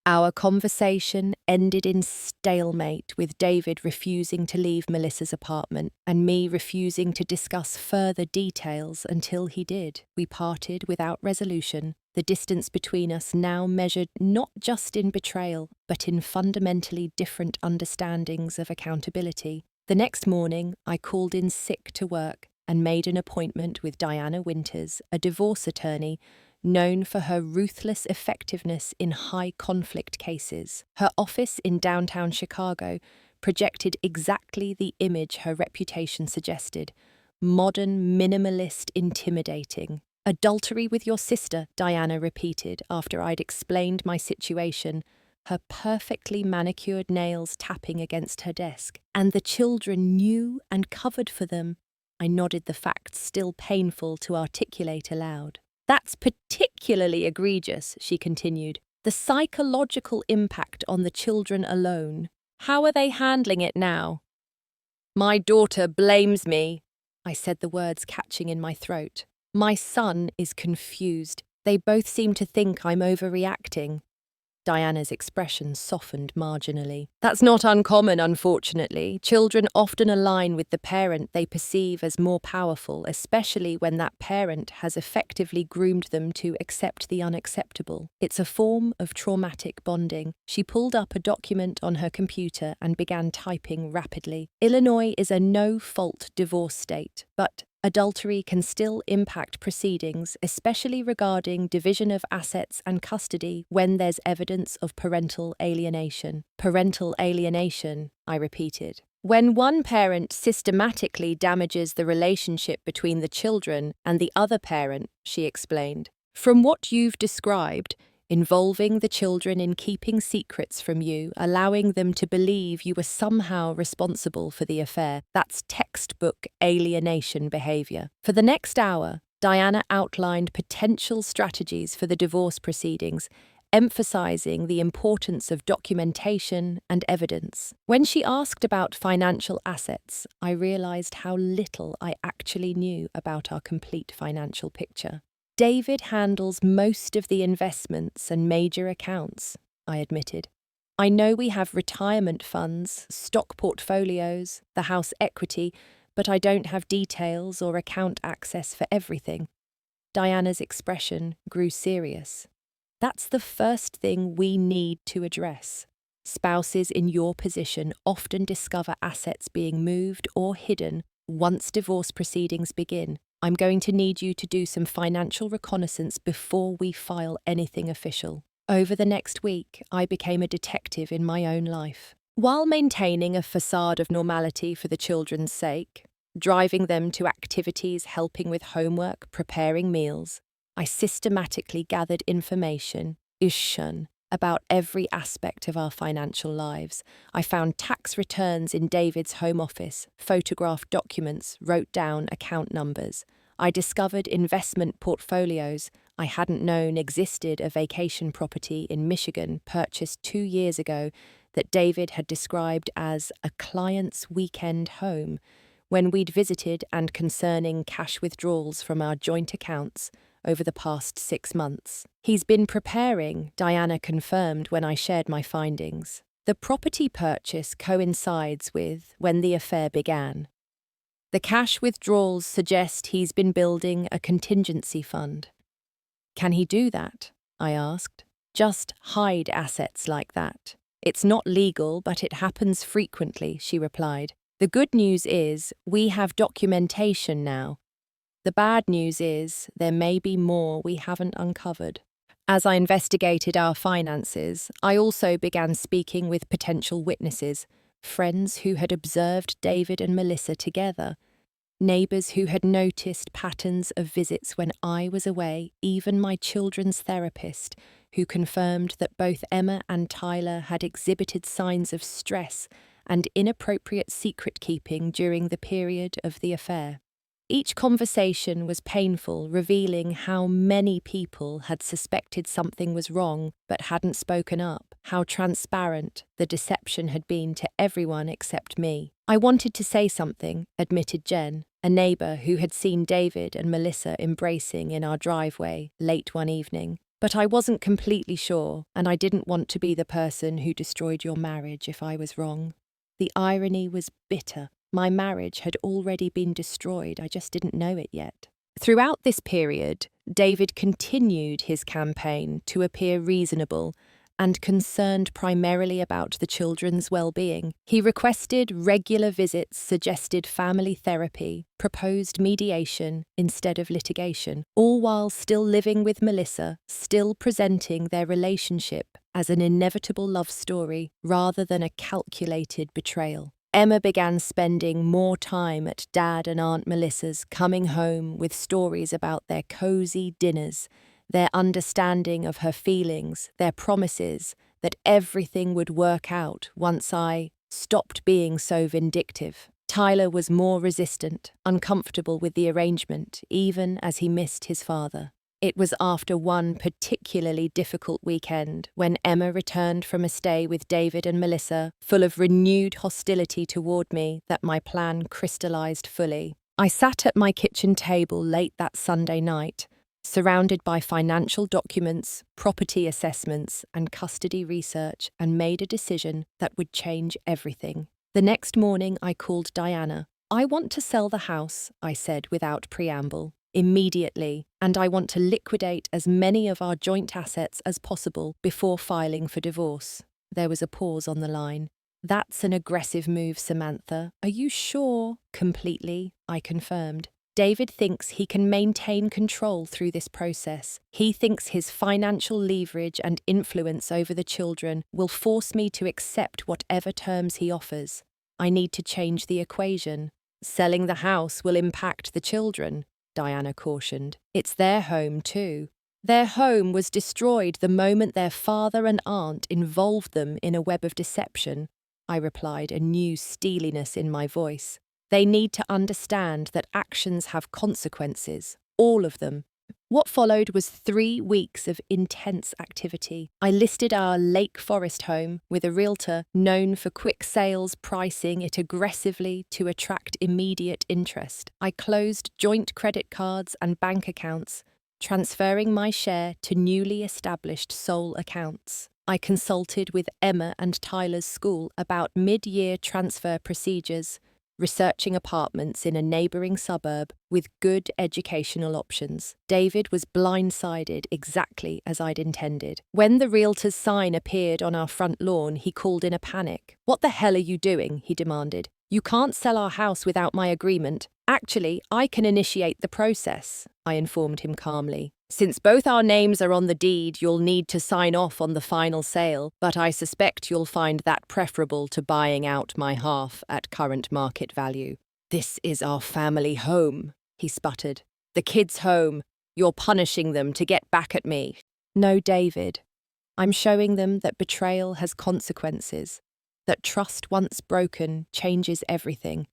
Our conversation ended in stalemate, with David refusing to leave Melissa's apartment and me refusing to discuss further details until he did. We parted without resolution, the distance between us now measured not just in betrayal, but in fundamentally different understandings of accountability. The next morning, I called in sick to work and made an appointment with Diana Winters, a divorce attorney known for her ruthless effectiveness in high-conflict cases. Her office in downtown Chicago projected exactly the image her reputation suggested: modern, minimalist, intimidating. "Adultery with your sister," Diana repeated after I'd explained my situation, her perfectly manicured nails tapping against her desk. "And the children knew and covered for them." I nodded, the facts still painful to articulate aloud. "That's particularly egregious," she continued. "The psychological impact on the children alone. How are they handling it now?" "My daughter blames me," I said, the words catching in my throat. "My son is confused. They both seem to think I'm overreacting." Diana's expression softened marginally. "That's not uncommon, unfortunately. Children often align with the parent they perceive as more powerful, especially when that parent has effectively groomed them to accept the unacceptable. It's a form of traumatic bonding." She pulled up a document on her computer and began typing rapidly. "Illinois is a no-fault divorce state, but adultery can still impact proceedings, especially regarding division of assets and custody when there's evidence of parental alienation." "Parental alienation," I repeated. "When one parent systematically damages the relationship between the children and the other parent," she explained. "From what you've described, involving the children in keeping secrets from you, allowing them to believe you were somehow responsible for the affair, that's textbook alienation behavior." For the next hour, Diana outlined potential strategies for the divorce proceedings, emphasizing the importance of documentation and evidence. When she asked about financial assets, I realized how little I actually knew about our complete financial picture. "David handles most of the investments and major accounts," I admitted. "I know we have retirement funds, stock portfolios, the house equity, but I don't have details or account access for everything." Diana's expression grew serious. "That's the first thing we need to address. Spouses in your position often discover assets being moved or hidden once divorce proceedings begin. I'm going to need you to do some financial reconnaissance before we file anything official." Over the next week, I became a detective in my own life. While maintaining a facade of normality for the children's sake, driving them to activities, helping with homework, preparing meals, I systematically gathered information, about every aspect of our financial lives. I found tax returns in David's home office, photographed documents, wrote down account numbers. I discovered investment portfolios I hadn't known existed, a vacation property in Michigan purchased 2 years ago that David had described as a client's weekend home when we'd visited, and concerning cash withdrawals from our joint accounts over the past 6 months. "He's been preparing," Diana confirmed when I shared my findings. "The property purchase coincides with when the affair began. The cash withdrawals suggest he's been building a contingency fund." "Can he do that?" I asked. "Just hide assets like that. It's not legal, but it happens frequently," she replied. "The good news is we have documentation now. The bad news is there may be more we haven't uncovered." As I investigated our finances, I also began speaking with potential witnesses, friends who had observed David and Melissa together. Neighbours who had noticed patterns of visits when I was away, even my children's therapist, who confirmed that both Emma and Tyler had exhibited signs of stress and inappropriate secret-keeping during the period of the affair. Each conversation was painful, revealing how many people had suspected something was wrong but hadn't spoken up, how transparent the deception had been to everyone except me. I wanted to say something, admitted Jen, a neighbour who had seen David and Melissa embracing in our driveway late one evening. But I wasn't completely sure, and I didn't want to be the person who destroyed your marriage if I was wrong. The irony was bitter. My marriage had already been destroyed, I just didn't know it yet. Throughout this period, David continued his campaign to appear reasonable and concerned primarily about the children's well-being. He requested regular visits, suggested family therapy, proposed mediation instead of litigation, all while still living with Melissa, still presenting their relationship as an inevitable love story rather than a calculated betrayal. Emma began spending more time at Dad and Aunt Melissa's, coming home with stories about their cozy dinners, their understanding of her feelings, their promises that everything would work out once I stopped being so vindictive. Tyler was more resistant, uncomfortable with the arrangement, even as he missed his father. It was after one particularly difficult weekend when Emma returned from a stay with David and Melissa, full of renewed hostility toward me, that my plan crystallized fully. I sat at my kitchen table late that Sunday night, surrounded by financial documents, property assessments, and custody research, and made a decision that would change everything. The next morning I called Diana. "I want to sell the house," I said without preamble. "Immediately, and I want to liquidate as many of our joint assets as possible before filing for divorce." There was a pause on the line. "That's an aggressive move, Samantha. Are you sure?" "Completely," I confirmed. "David thinks he can maintain control through this process. He thinks his financial leverage and influence over the children will force me to accept whatever terms he offers. I need to change the equation. Selling the house will impact the children," Diana cautioned. "It's their home, too." "Their home was destroyed the moment their father and aunt involved them in a web of deception," I replied, a new steeliness in my voice. "They need to understand that actions have consequences, all of them." What followed was 3 weeks of intense activity. I listed our Lake Forest home with a realtor known for quick sales, pricing it aggressively to attract immediate interest. I closed joint credit cards and bank accounts, transferring my share to newly established sole accounts. I consulted with Emma and Tyler's school about mid-year transfer procedures, researching apartments in a neighbouring suburb with good educational options. David was blindsided exactly as I'd intended. When the realtor's sign appeared on our front lawn, he called in a panic. "What the hell are you doing?" he demanded. "You can't sell our house without my agreement." "Actually, I can initiate the process," I informed him calmly. "Since both our names are on the deed, you'll need to sign off on the final sale, but I suspect you'll find that preferable to buying out my half at current market value." "This is our family home," he sputtered. "The kids' home. You're punishing them to get back at me." "No, David. I'm showing them that betrayal has consequences, that trust once broken changes everything.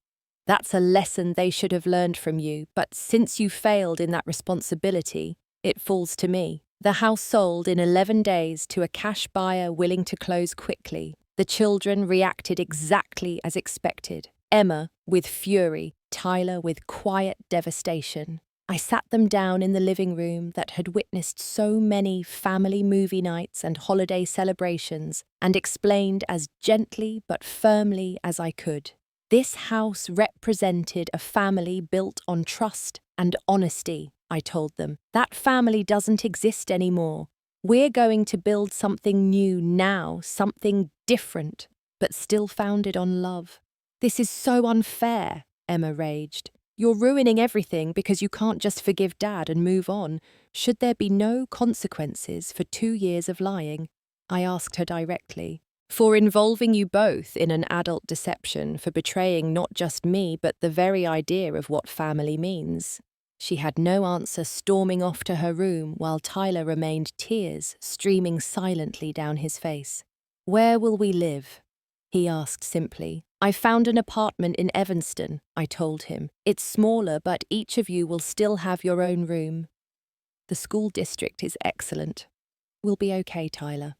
That's a lesson they should have learned from you, but since you failed in that responsibility, it falls to me." The house sold in 11 days to a cash buyer willing to close quickly. The children reacted exactly as expected. Emma with fury, Tyler with quiet devastation. I sat them down in the living room that had witnessed so many family movie nights and holiday celebrations and explained as gently but firmly as I could. This house represented a family built on trust and honesty, I told them. That family doesn't exist anymore. We're going to build something new now, something different, but still founded on love. "This is so unfair," Emma raged. "You're ruining everything because you can't just forgive Dad and move on. Should there be no consequences for 2 years of lying?" I asked her directly. For involving you both in an adult deception, for betraying not just me, but the very idea of what family means. She had no answer, storming off to her room while Tyler remained, tears streaming silently down his face. "Where will we live?" he asked simply. "I found an apartment in Evanston," I told him. "It's smaller, but each of you will still have your own room." "The school district is excellent. We'll be okay, Tyler."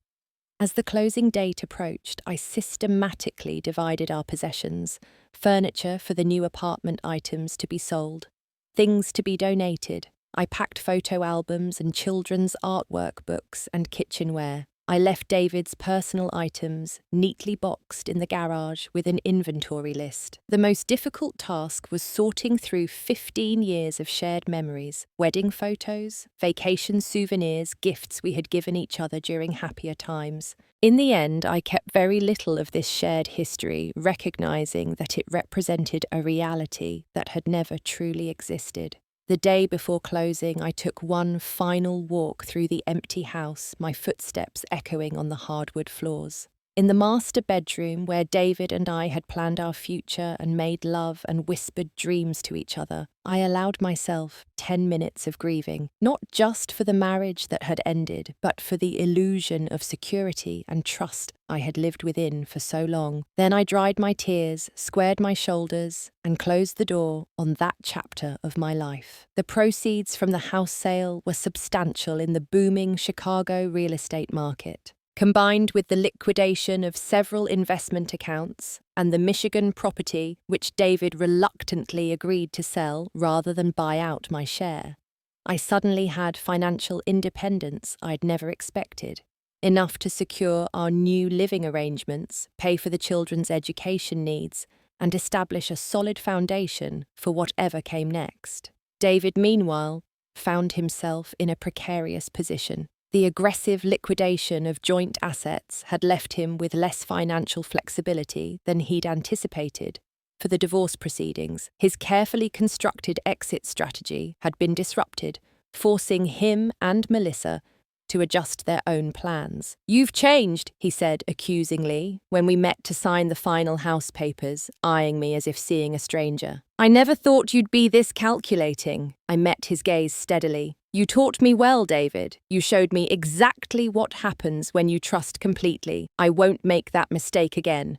As the closing date approached, I systematically divided our possessions: furniture for the new apartment, items to be sold, things to be donated. I packed photo albums and children's artwork books and kitchenware. I left David's personal items neatly boxed in the garage with an inventory list. The most difficult task was sorting through 15 years of shared memories: wedding photos, vacation souvenirs, gifts we had given each other during happier times. In the end, I kept very little of this shared history, recognizing that it represented a reality that had never truly existed. The day before closing, I took one final walk through the empty house, my footsteps echoing on the hardwood floors. In the master bedroom, where David and I had planned our future and made love and whispered dreams to each other, I allowed myself 10 minutes of grieving, not just for the marriage that had ended, but for the illusion of security and trust I had lived within for so long. Then I dried my tears, squared my shoulders, and closed the door on that chapter of my life. The proceeds from the house sale were substantial in the booming Chicago real estate market. Combined with the liquidation of several investment accounts and the Michigan property, which David reluctantly agreed to sell rather than buy out my share, I suddenly had financial independence I'd never expected. Enough to secure our new living arrangements, pay for the children's education needs, and establish a solid foundation for whatever came next. David, meanwhile, found himself in a precarious position. The aggressive liquidation of joint assets had left him with less financial flexibility than he'd anticipated for the divorce proceedings. His carefully constructed exit strategy had been disrupted, forcing him and Melissa to adjust their own plans. "You've changed," he said accusingly when we met to sign the final house papers, eyeing me as if seeing a stranger. "I never thought you'd be this calculating." I met his gaze steadily. "You taught me well, David. You showed me exactly what happens when you trust completely. I won't make that mistake again."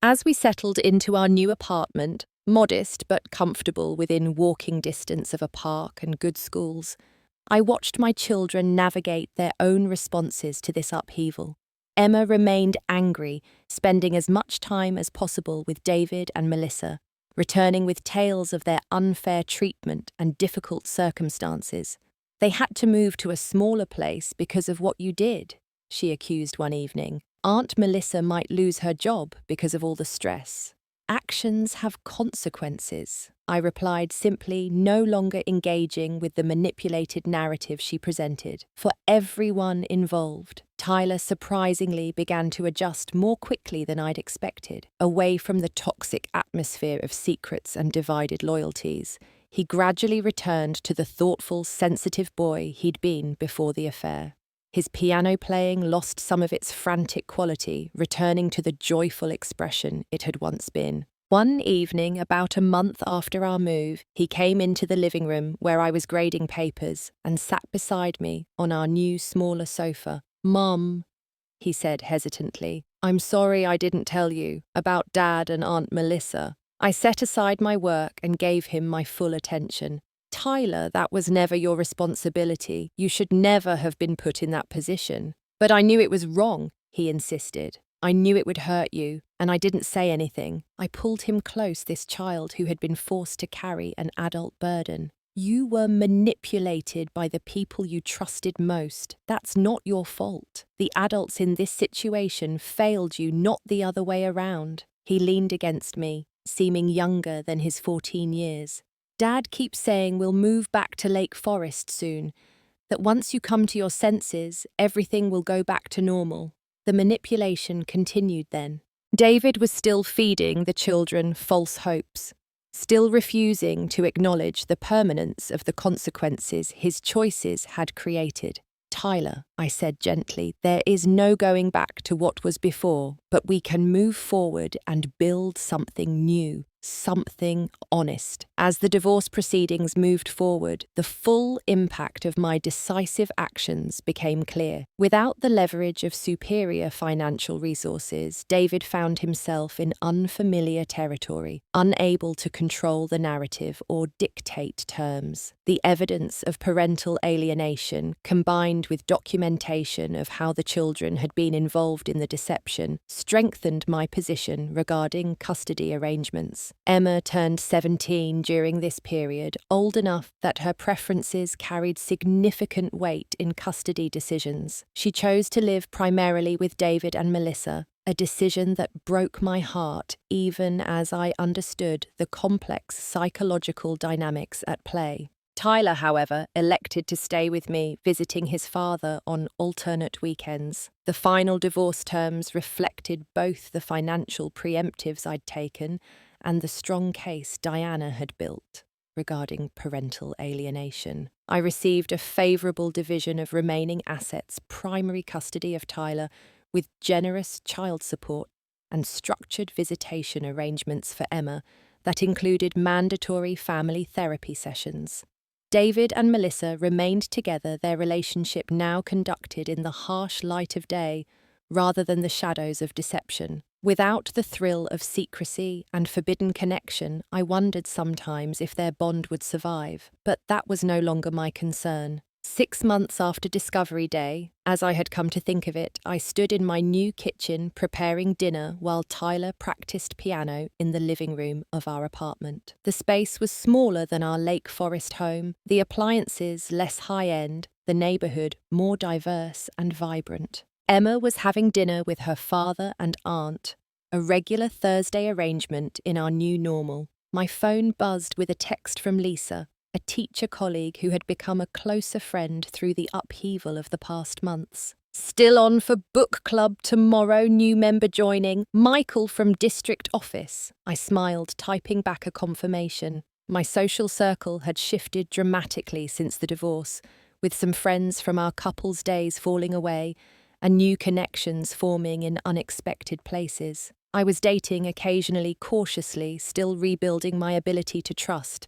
As we settled into our new apartment, modest but comfortable within walking distance of a park and good schools, I watched my children navigate their own responses to this upheaval. Emma remained angry, spending as much time as possible with David and Melissa, returning with tales of their unfair treatment and difficult circumstances. "They had to move to a smaller place because of what you did," she accused one evening. "Aunt Melissa might lose her job because of all the stress." "Actions have consequences," I replied simply, no longer engaging with the manipulated narrative she presented. For everyone involved, Tyler surprisingly began to adjust more quickly than I'd expected. Away from the toxic atmosphere of secrets and divided loyalties, he gradually returned to the thoughtful, sensitive boy he'd been before the affair. His piano playing lost some of its frantic quality, returning to the joyful expression it had once been. One evening, about a month after our move, he came into the living room where I was grading papers and sat beside me on our new, smaller sofa. "Mum," he said hesitantly, "I'm sorry I didn't tell you about Dad and Aunt Melissa." I set aside my work and gave him my full attention. "Tyler, that was never your responsibility. You should never have been put in that position." "But I knew it was wrong," he insisted. "I knew it would hurt you, and I didn't say anything." I pulled him close, this child who had been forced to carry an adult burden. "You were manipulated by the people you trusted most. That's not your fault. The adults in this situation failed you, not the other way around." He leaned against me, seeming younger than his 14 years. "Dad keeps saying we'll move back to Lake Forest soon, that once you come to your senses, everything will go back to normal." The manipulation continued then. David was still feeding the children false hopes, still refusing to acknowledge the permanence of the consequences his choices had created. Tyler, I said gently. There is no going back to what was before, but we can move forward and build something new, something honest. As the divorce proceedings moved forward, the full impact of my decisive actions became clear. Without the leverage of superior financial resources, David found himself in unfamiliar territory, unable to control the narrative or dictate terms. The evidence of parental alienation, combined with documentation of how the children had been involved in the deception, strengthened my position regarding custody arrangements. Emma turned 17 during this period, old enough that her preferences carried significant weight in custody decisions. She chose to live primarily with David and Melissa, a decision that broke my heart even as I understood the complex psychological dynamics at play. Tyler, however, elected to stay with me, visiting his father on alternate weekends. The final divorce terms reflected both the financial preemptives I'd taken and the strong case Diana had built regarding parental alienation. I received a favourable division of remaining assets, primary custody of Tyler, with generous child support and structured visitation arrangements for Emma that included mandatory family therapy sessions. David and Melissa remained together, their relationship now conducted in the harsh light of day rather than the shadows of deception. Without the thrill of secrecy and forbidden connection, I wondered sometimes if their bond would survive, but that was no longer my concern. 6 months after Discovery Day, as I had come to think of it, I stood in my new kitchen preparing dinner while Tyler practiced piano in the living room of our apartment. The space was smaller than our Lake Forest home, the appliances less high-end, the neighbourhood more diverse and vibrant. Emma was having dinner with her father and aunt, a regular Thursday arrangement in our new normal. My phone buzzed with a text from Lisa, a teacher colleague who had become a closer friend through the upheaval of the past months. Still on for book club tomorrow, new member joining, Michael from district office. I smiled, typing back a confirmation. My social circle had shifted dramatically since the divorce, with some friends from our couple's days falling away and new connections forming in unexpected places. I was dating occasionally cautiously, still rebuilding my ability to trust,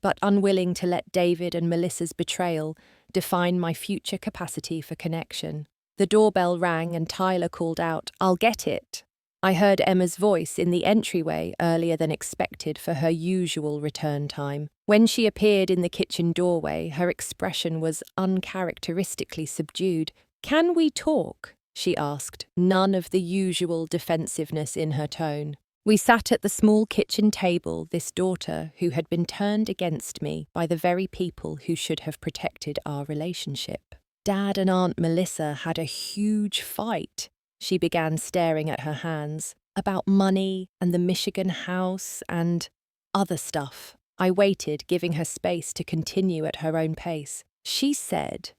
but unwilling to let David and Melissa's betrayal define my future capacity for connection. The doorbell rang and Tyler called out, "I'll get it." I heard Emma's voice in the entryway earlier than expected for her usual return time. When she appeared in the kitchen doorway, her expression was uncharacteristically subdued. "Can we talk?" she asked, none of the usual defensiveness in her tone. We sat at the small kitchen table, this daughter who had been turned against me by the very people who should have protected our relationship. Dad and Aunt Melissa had a huge fight. She began staring at her hands, about money and the Michigan house and other stuff. I waited, giving her space to continue at her own pace. She said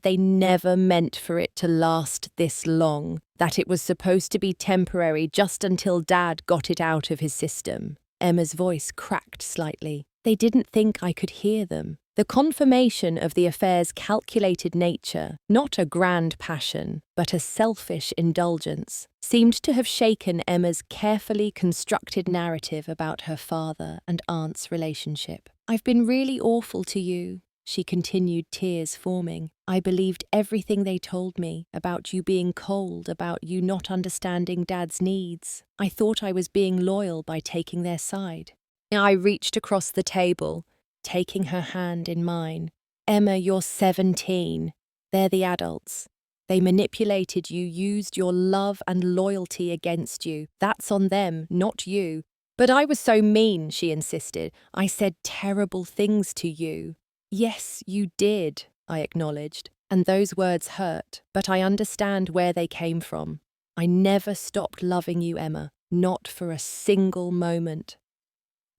they never meant for it to last this long, that it was supposed to be temporary just until Dad got it out of his system. Emma's voice cracked slightly. They didn't think I could hear them. The confirmation of the affair's calculated nature, not a grand passion, but a selfish indulgence, seemed to have shaken Emma's carefully constructed narrative about her father and aunt's relationship. "I've been really awful to you," she continued, tears forming. "I believed everything they told me about you being cold, about you not understanding Dad's needs. I thought I was being loyal by taking their side." I reached across the table, taking her hand in mine. "Emma, you're 17. They're the adults. They manipulated you, used your love and loyalty against you. That's on them, not you." "But I was so mean," she insisted. "I said terrible things to you." "Yes, you did," I acknowledged, "and those words hurt, but I understand where they came from. I never stopped loving you, Emma, not for a single moment."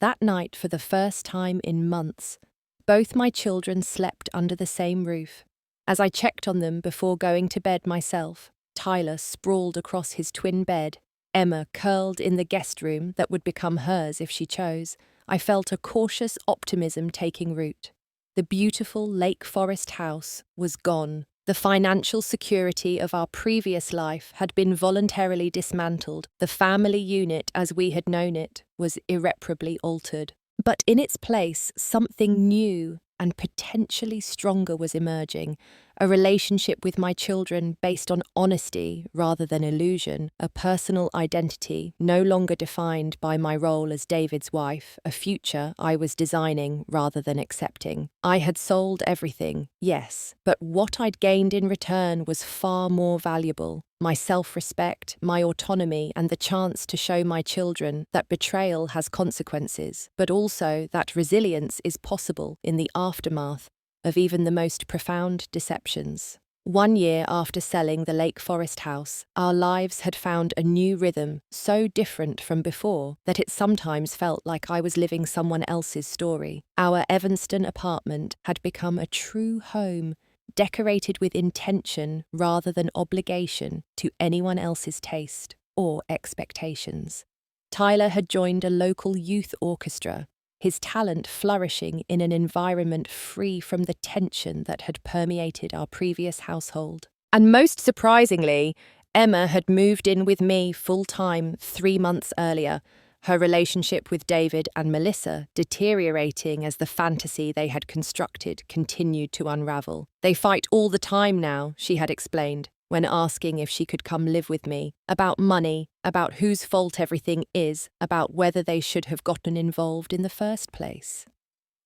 That night, for the first time in months, both my children slept under the same roof. As I checked on them before going to bed myself, Tyler sprawled across his twin bed, Emma curled in the guest room that would become hers if she chose. I felt a cautious optimism taking root. The beautiful Lake Forest house was gone. The financial security of our previous life had been voluntarily dismantled. The family unit as we had known it was irreparably altered. But in its place, something new and potentially stronger was emerging, a relationship with my children based on honesty rather than illusion, a personal identity no longer defined by my role as David's wife, a future I was designing rather than accepting. I had sold everything, yes, but what I'd gained in return was far more valuable. My self-respect, my autonomy, and the chance to show my children that betrayal has consequences, but also that resilience is possible in the aftermath of even the most profound deceptions. 1 year after selling the Lake Forest house, our lives had found a new rhythm so different from before that it sometimes felt like I was living someone else's story. Our Evanston apartment had become a true home, decorated with intention rather than obligation to anyone else's taste or expectations. Tyler had joined a local youth orchestra, his talent flourishing in an environment free from the tension that had permeated our previous household. And most surprisingly, Emma had moved in with me full-time 3 months earlier, her relationship with David and Melissa deteriorating as the fantasy they had constructed continued to unravel. They fight all the time now, she had explained, when asking if she could come live with me, about money, about whose fault everything is, about whether they should have gotten involved in the first place.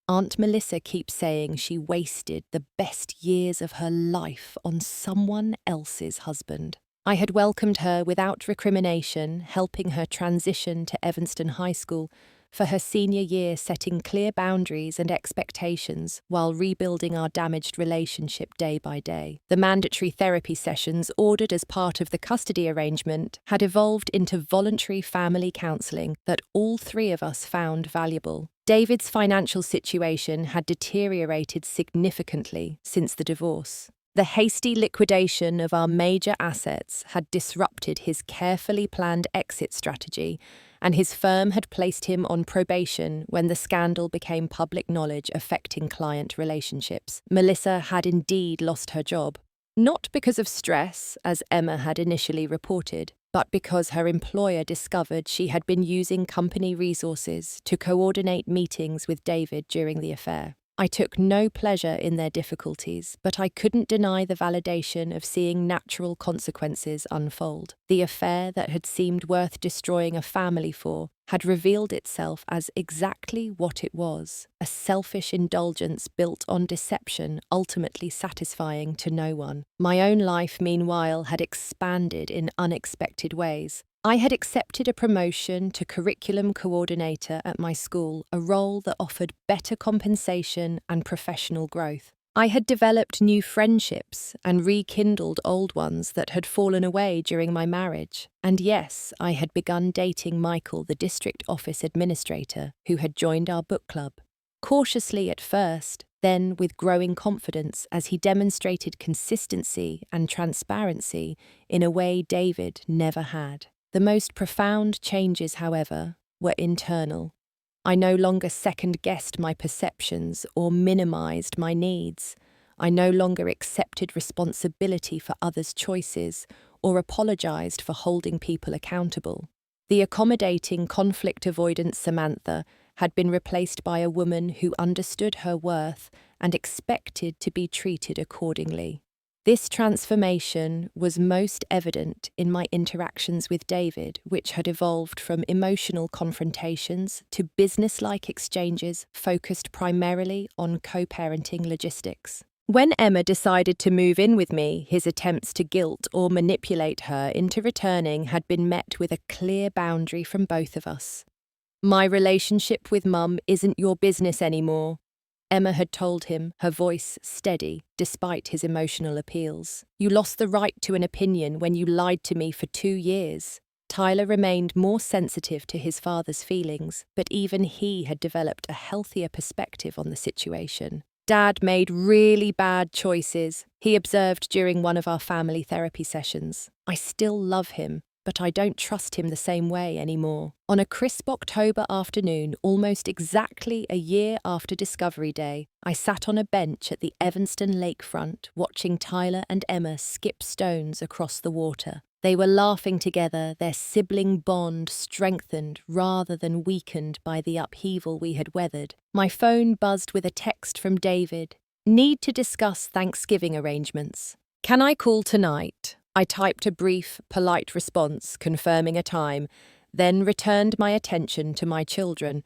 Aunt Melissa keeps saying she wasted the best years of her life on someone else's husband. I had welcomed her without recrimination, helping her transition to Evanston High School for her senior year, setting clear boundaries and expectations while rebuilding our damaged relationship day by day. The mandatory therapy sessions ordered as part of the custody arrangement had evolved into voluntary family counselling that all 3 of us found valuable. David's financial situation had deteriorated significantly since the divorce. The hasty liquidation of our major assets had disrupted his carefully planned exit strategy, and his firm had placed him on probation when the scandal became public knowledge affecting client relationships. Melissa had indeed lost her job, not because of stress, as Emma had initially reported, but because her employer discovered she had been using company resources to coordinate meetings with David during the affair. I took no pleasure in their difficulties, but I couldn't deny the validation of seeing natural consequences unfold. The affair that had seemed worth destroying a family for had revealed itself as exactly what it was, a selfish indulgence built on deception, ultimately satisfying to no one. My own life, meanwhile, had expanded in unexpected ways. I had accepted a promotion to curriculum coordinator at my school, a role that offered better compensation and professional growth. I had developed new friendships and rekindled old ones that had fallen away during my marriage. And yes, I had begun dating Michael, the district office administrator, who had joined our book club. Cautiously at first, then with growing confidence as he demonstrated consistency and transparency in a way David never had. The most profound changes, however, were internal. I no longer second-guessed my perceptions or minimized my needs. I no longer accepted responsibility for others' choices or apologized for holding people accountable. The accommodating, conflict-avoidant Samantha had been replaced by a woman who understood her worth and expected to be treated accordingly. This transformation was most evident in my interactions with David, which had evolved from emotional confrontations to business-like exchanges focused primarily on co-parenting logistics. When Emma decided to move in with me, his attempts to guilt or manipulate her into returning had been met with a clear boundary from both of us. "My relationship with Mum isn't your business anymore," Emma had told him, her voice steady despite his emotional appeals. "You lost the right to an opinion when you lied to me for 2 years. Tyler remained more sensitive to his father's feelings, but even he had developed a healthier perspective on the situation. "Dad made really bad choices," he observed during one of our family therapy sessions. "I still love him, but I don't trust him the same way anymore. On a crisp October afternoon, almost exactly a year after Discovery Day, I sat on a bench at the Evanston lakefront watching Tyler and Emma skip stones across the water. They were laughing together, their sibling bond strengthened rather than weakened by the upheaval we had weathered. My phone buzzed with a text from David. Need to discuss Thanksgiving arrangements. Can I call tonight? I typed a brief, polite response confirming a time, then returned my attention to my children.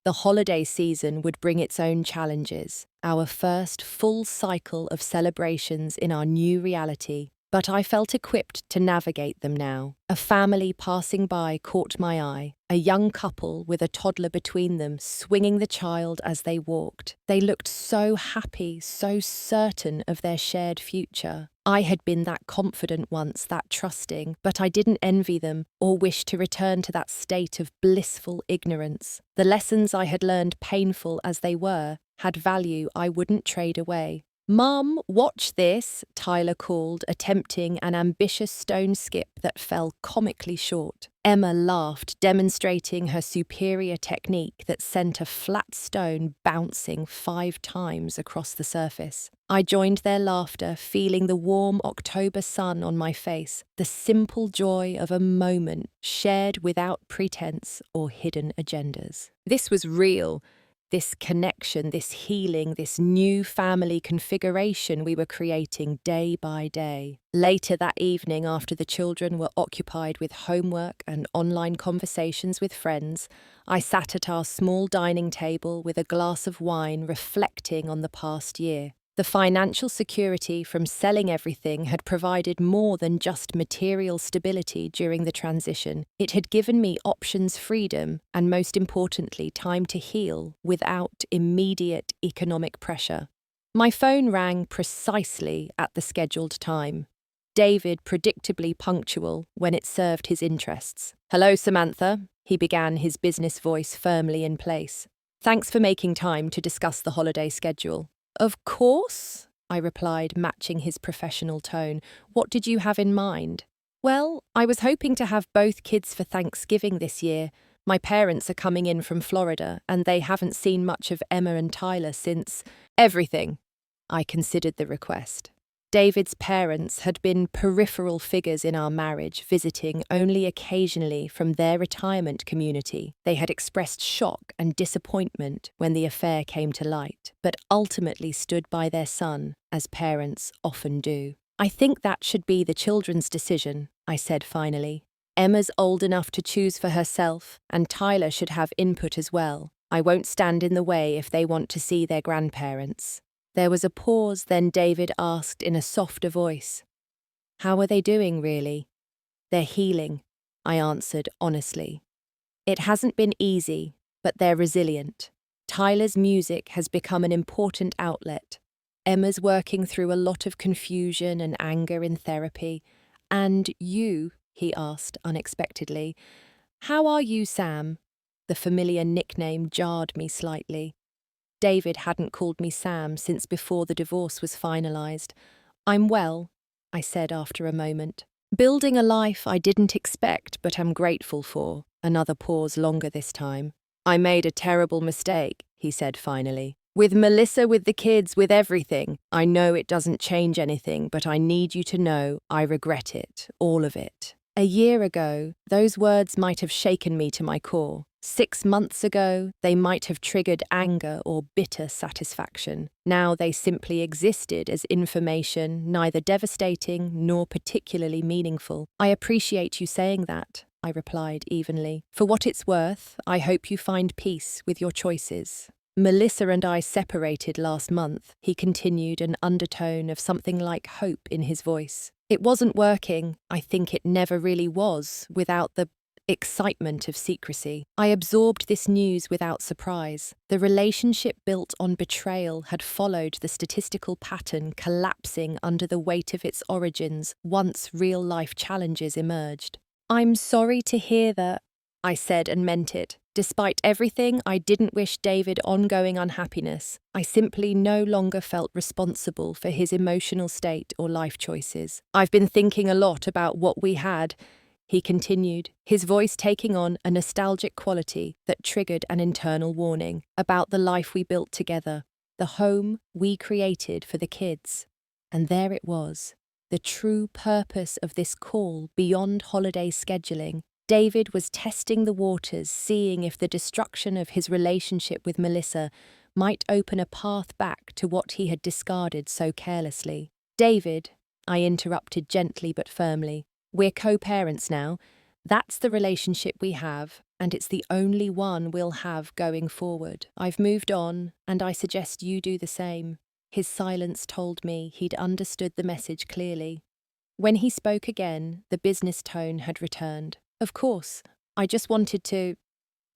The holiday season would bring its own challenges, our first full cycle of celebrations in our new reality. But I felt equipped to navigate them now. A family passing by caught my eye, a young couple with a toddler between them swinging the child as they walked. They looked so happy, so certain of their shared future. I had been that confident once, that trusting, but I didn't envy them or wish to return to that state of blissful ignorance. The lessons I had learned, painful as they were, had value I wouldn't trade away. "Mum, watch this," Tyler called, attempting an ambitious stone skip that fell comically short. Emma laughed, demonstrating her superior technique that sent a flat stone bouncing 5 times across the surface. I joined their laughter, feeling the warm October sun on my face, the simple joy of a moment shared without pretense or hidden agendas. This was real. This connection, this healing, this new family configuration we were creating day by day. Later that evening, after the children were occupied with homework and online conversations with friends, I sat at our small dining table with a glass of wine, reflecting on the past year. The financial security from selling everything had provided more than just material stability during the transition. It had given me options freedom and, most importantly, time to heal without immediate economic pressure. My phone rang precisely at the scheduled time. David predictably punctual when it served his interests. "Hello, Samantha," he began, his business voice firmly in place. "Thanks for making time to discuss the holiday schedule." "Of course," I replied, matching his professional tone. "What did you have in mind?" "Well, I was hoping to have both kids for Thanksgiving this year. My parents are coming in from Florida, and they haven't seen much of Emma and Tyler since everything." I considered the request. David's parents had been peripheral figures in our marriage, visiting only occasionally from their retirement community. They had expressed shock and disappointment when the affair came to light, but ultimately stood by their son, as parents often do. "I think that should be the children's decision," I said finally. "Emma's old enough to choose for herself, and Tyler should have input as well. I won't stand in the way if they want to see their grandparents." There was a pause, then David asked in a softer voice, "How are they doing, really?" "They're healing," I answered honestly. "It hasn't been easy, but they're resilient. Tyler's music has become an important outlet. Emma's working through a lot of confusion and anger in therapy. And you," he asked unexpectedly, "how are you, Sam?" The familiar nickname jarred me slightly. David hadn't called me Sam since before the divorce was finalized. "I'm well," I said after a moment. "Building a life I didn't expect but am grateful for." Another pause, longer this time. "I made a terrible mistake," he said finally. "With Melissa, with the kids, with everything. I know it doesn't change anything, but I need you to know I regret it, all of it." A year ago, those words might have shaken me to my core. 6 months ago, they might have triggered anger or bitter satisfaction. Now they simply existed as information, neither devastating nor particularly meaningful. "I appreciate you saying that," I replied evenly. "For what it's worth, I hope you find peace with your choices." "Melissa and I separated last month," he continued, an undertone of something like hope in his voice. "It wasn't working. I think it never really was, without the excitement of secrecy. I absorbed this news without surprise. The relationship built on betrayal had followed the statistical pattern, collapsing under the weight of its origins once real-life challenges emerged. "I'm sorry to hear that," I said and meant it. Despite everything, I didn't wish David ongoing unhappiness. I simply no longer felt responsible for his emotional state or life choices. "I've been thinking a lot about what we had," he continued, his voice taking on a nostalgic quality that triggered an internal warning about the life we built together, the home we created for the kids. And there it was, the true purpose of this call beyond holiday scheduling. David was testing the waters, seeing if the destruction of his relationship with Melissa might open a path back to what he had discarded so carelessly. David, I interrupted gently but firmly, we're co-parents now. That's the relationship we have, and it's the only one we'll have going forward. I've moved on, and I suggest you do the same. His silence told me he'd understood the message clearly. When he spoke again, the business tone had returned. Of course, I just wanted to...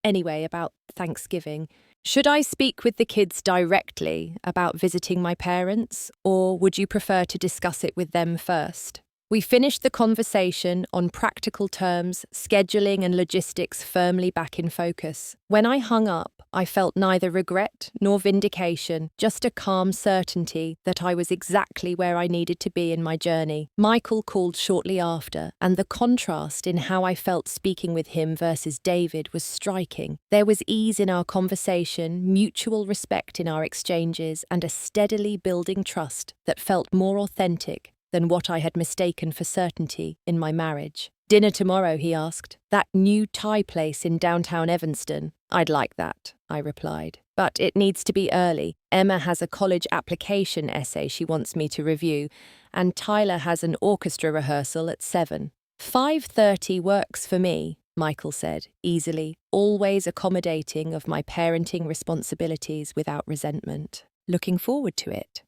Anyway, about Thanksgiving. Should I speak with the kids directly about visiting my parents, or would you prefer to discuss it with them first? We finished the conversation on practical terms, scheduling and logistics firmly back in focus. When I hung up, I felt neither regret nor vindication, just a calm certainty that I was exactly where I needed to be in my journey. Michael called shortly after, and the contrast in how I felt speaking with him versus David was striking. There was ease in our conversation, mutual respect in our exchanges, and a steadily building trust that felt more authentic than what I had mistaken for certainty in my marriage. Dinner tomorrow, he asked. That new Thai place in downtown Evanston. I'd like that, I replied. But it needs to be early. Emma has a college application essay she wants me to review, and Tyler has an orchestra rehearsal at 7. 5:30 works for me, Michael said, easily, always accommodating of my parenting responsibilities without resentment. Looking forward to it.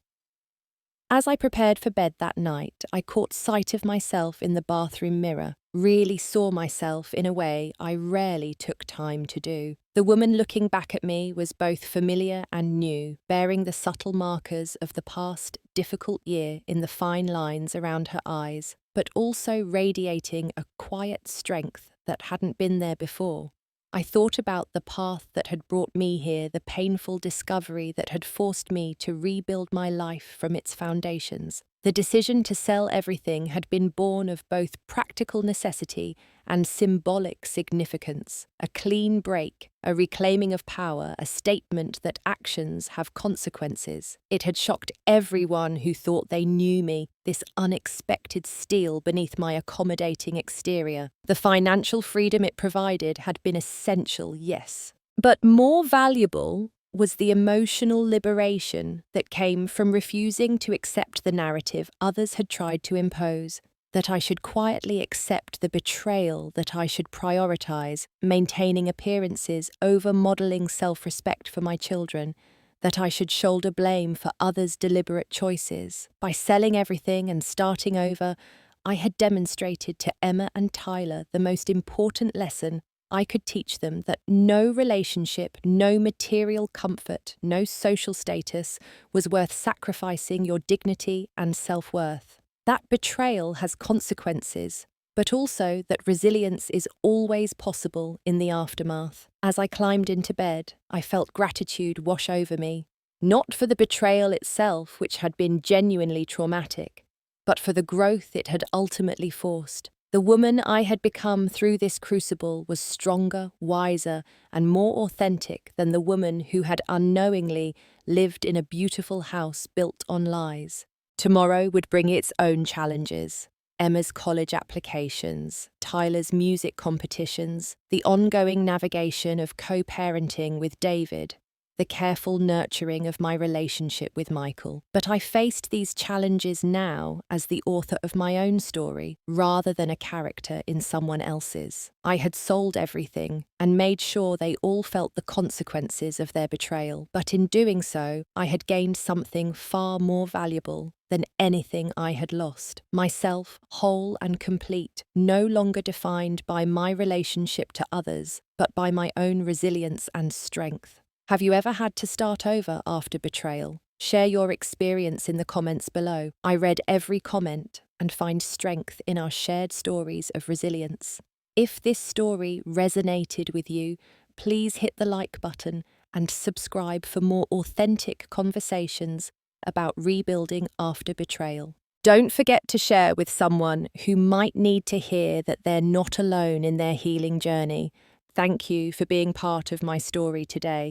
As I prepared for bed that night, I caught sight of myself in the bathroom mirror, really saw myself in a way I rarely took time to do. The woman looking back at me was both familiar and new, bearing the subtle markers of the past difficult year in the fine lines around her eyes, but also radiating a quiet strength that hadn't been there before. I thought about the path that had brought me here, the painful discovery that had forced me to rebuild my life from its foundations. The decision to sell everything had been born of both practical necessity and symbolic significance. A clean break, a reclaiming of power, a statement that actions have consequences. It had shocked everyone who thought they knew me, this unexpected steel beneath my accommodating exterior. The financial freedom it provided had been essential, yes. But more valuable was the emotional liberation that came from refusing to accept the narrative others had tried to impose, that I should quietly accept the betrayal, that I should prioritize maintaining appearances over modeling self-respect for my children, that I should shoulder blame for others' deliberate choices. By selling everything and starting over, I had demonstrated to Emma and Tyler the most important lesson I could teach them, that no relationship, no material comfort, no social status was worth sacrificing your dignity and self-worth. That betrayal has consequences, but also that resilience is always possible in the aftermath. As I climbed into bed, I felt gratitude wash over me, not for the betrayal itself, which had been genuinely traumatic, but for the growth it had ultimately forced. The woman I had become through this crucible was stronger, wiser, and more authentic than the woman who had unknowingly lived in a beautiful house built on lies. Tomorrow would bring its own challenges. Emma's college applications, Tyler's music competitions, the ongoing navigation of co-parenting with David, the careful nurturing of my relationship with Michael. But I faced these challenges now as the author of my own story, rather than a character in someone else's. I had sold everything and made sure they all felt the consequences of their betrayal. But in doing so, I had gained something far more valuable than anything I had lost. Myself, whole and complete, no longer defined by my relationship to others, but by my own resilience and strength. Have you ever had to start over after betrayal? Share your experience in the comments below. I read every comment and find strength in our shared stories of resilience. If this story resonated with you, please hit the like button and subscribe for more authentic conversations about rebuilding after betrayal. Don't forget to share with someone who might need to hear that they're not alone in their healing journey. Thank you for being part of my story today.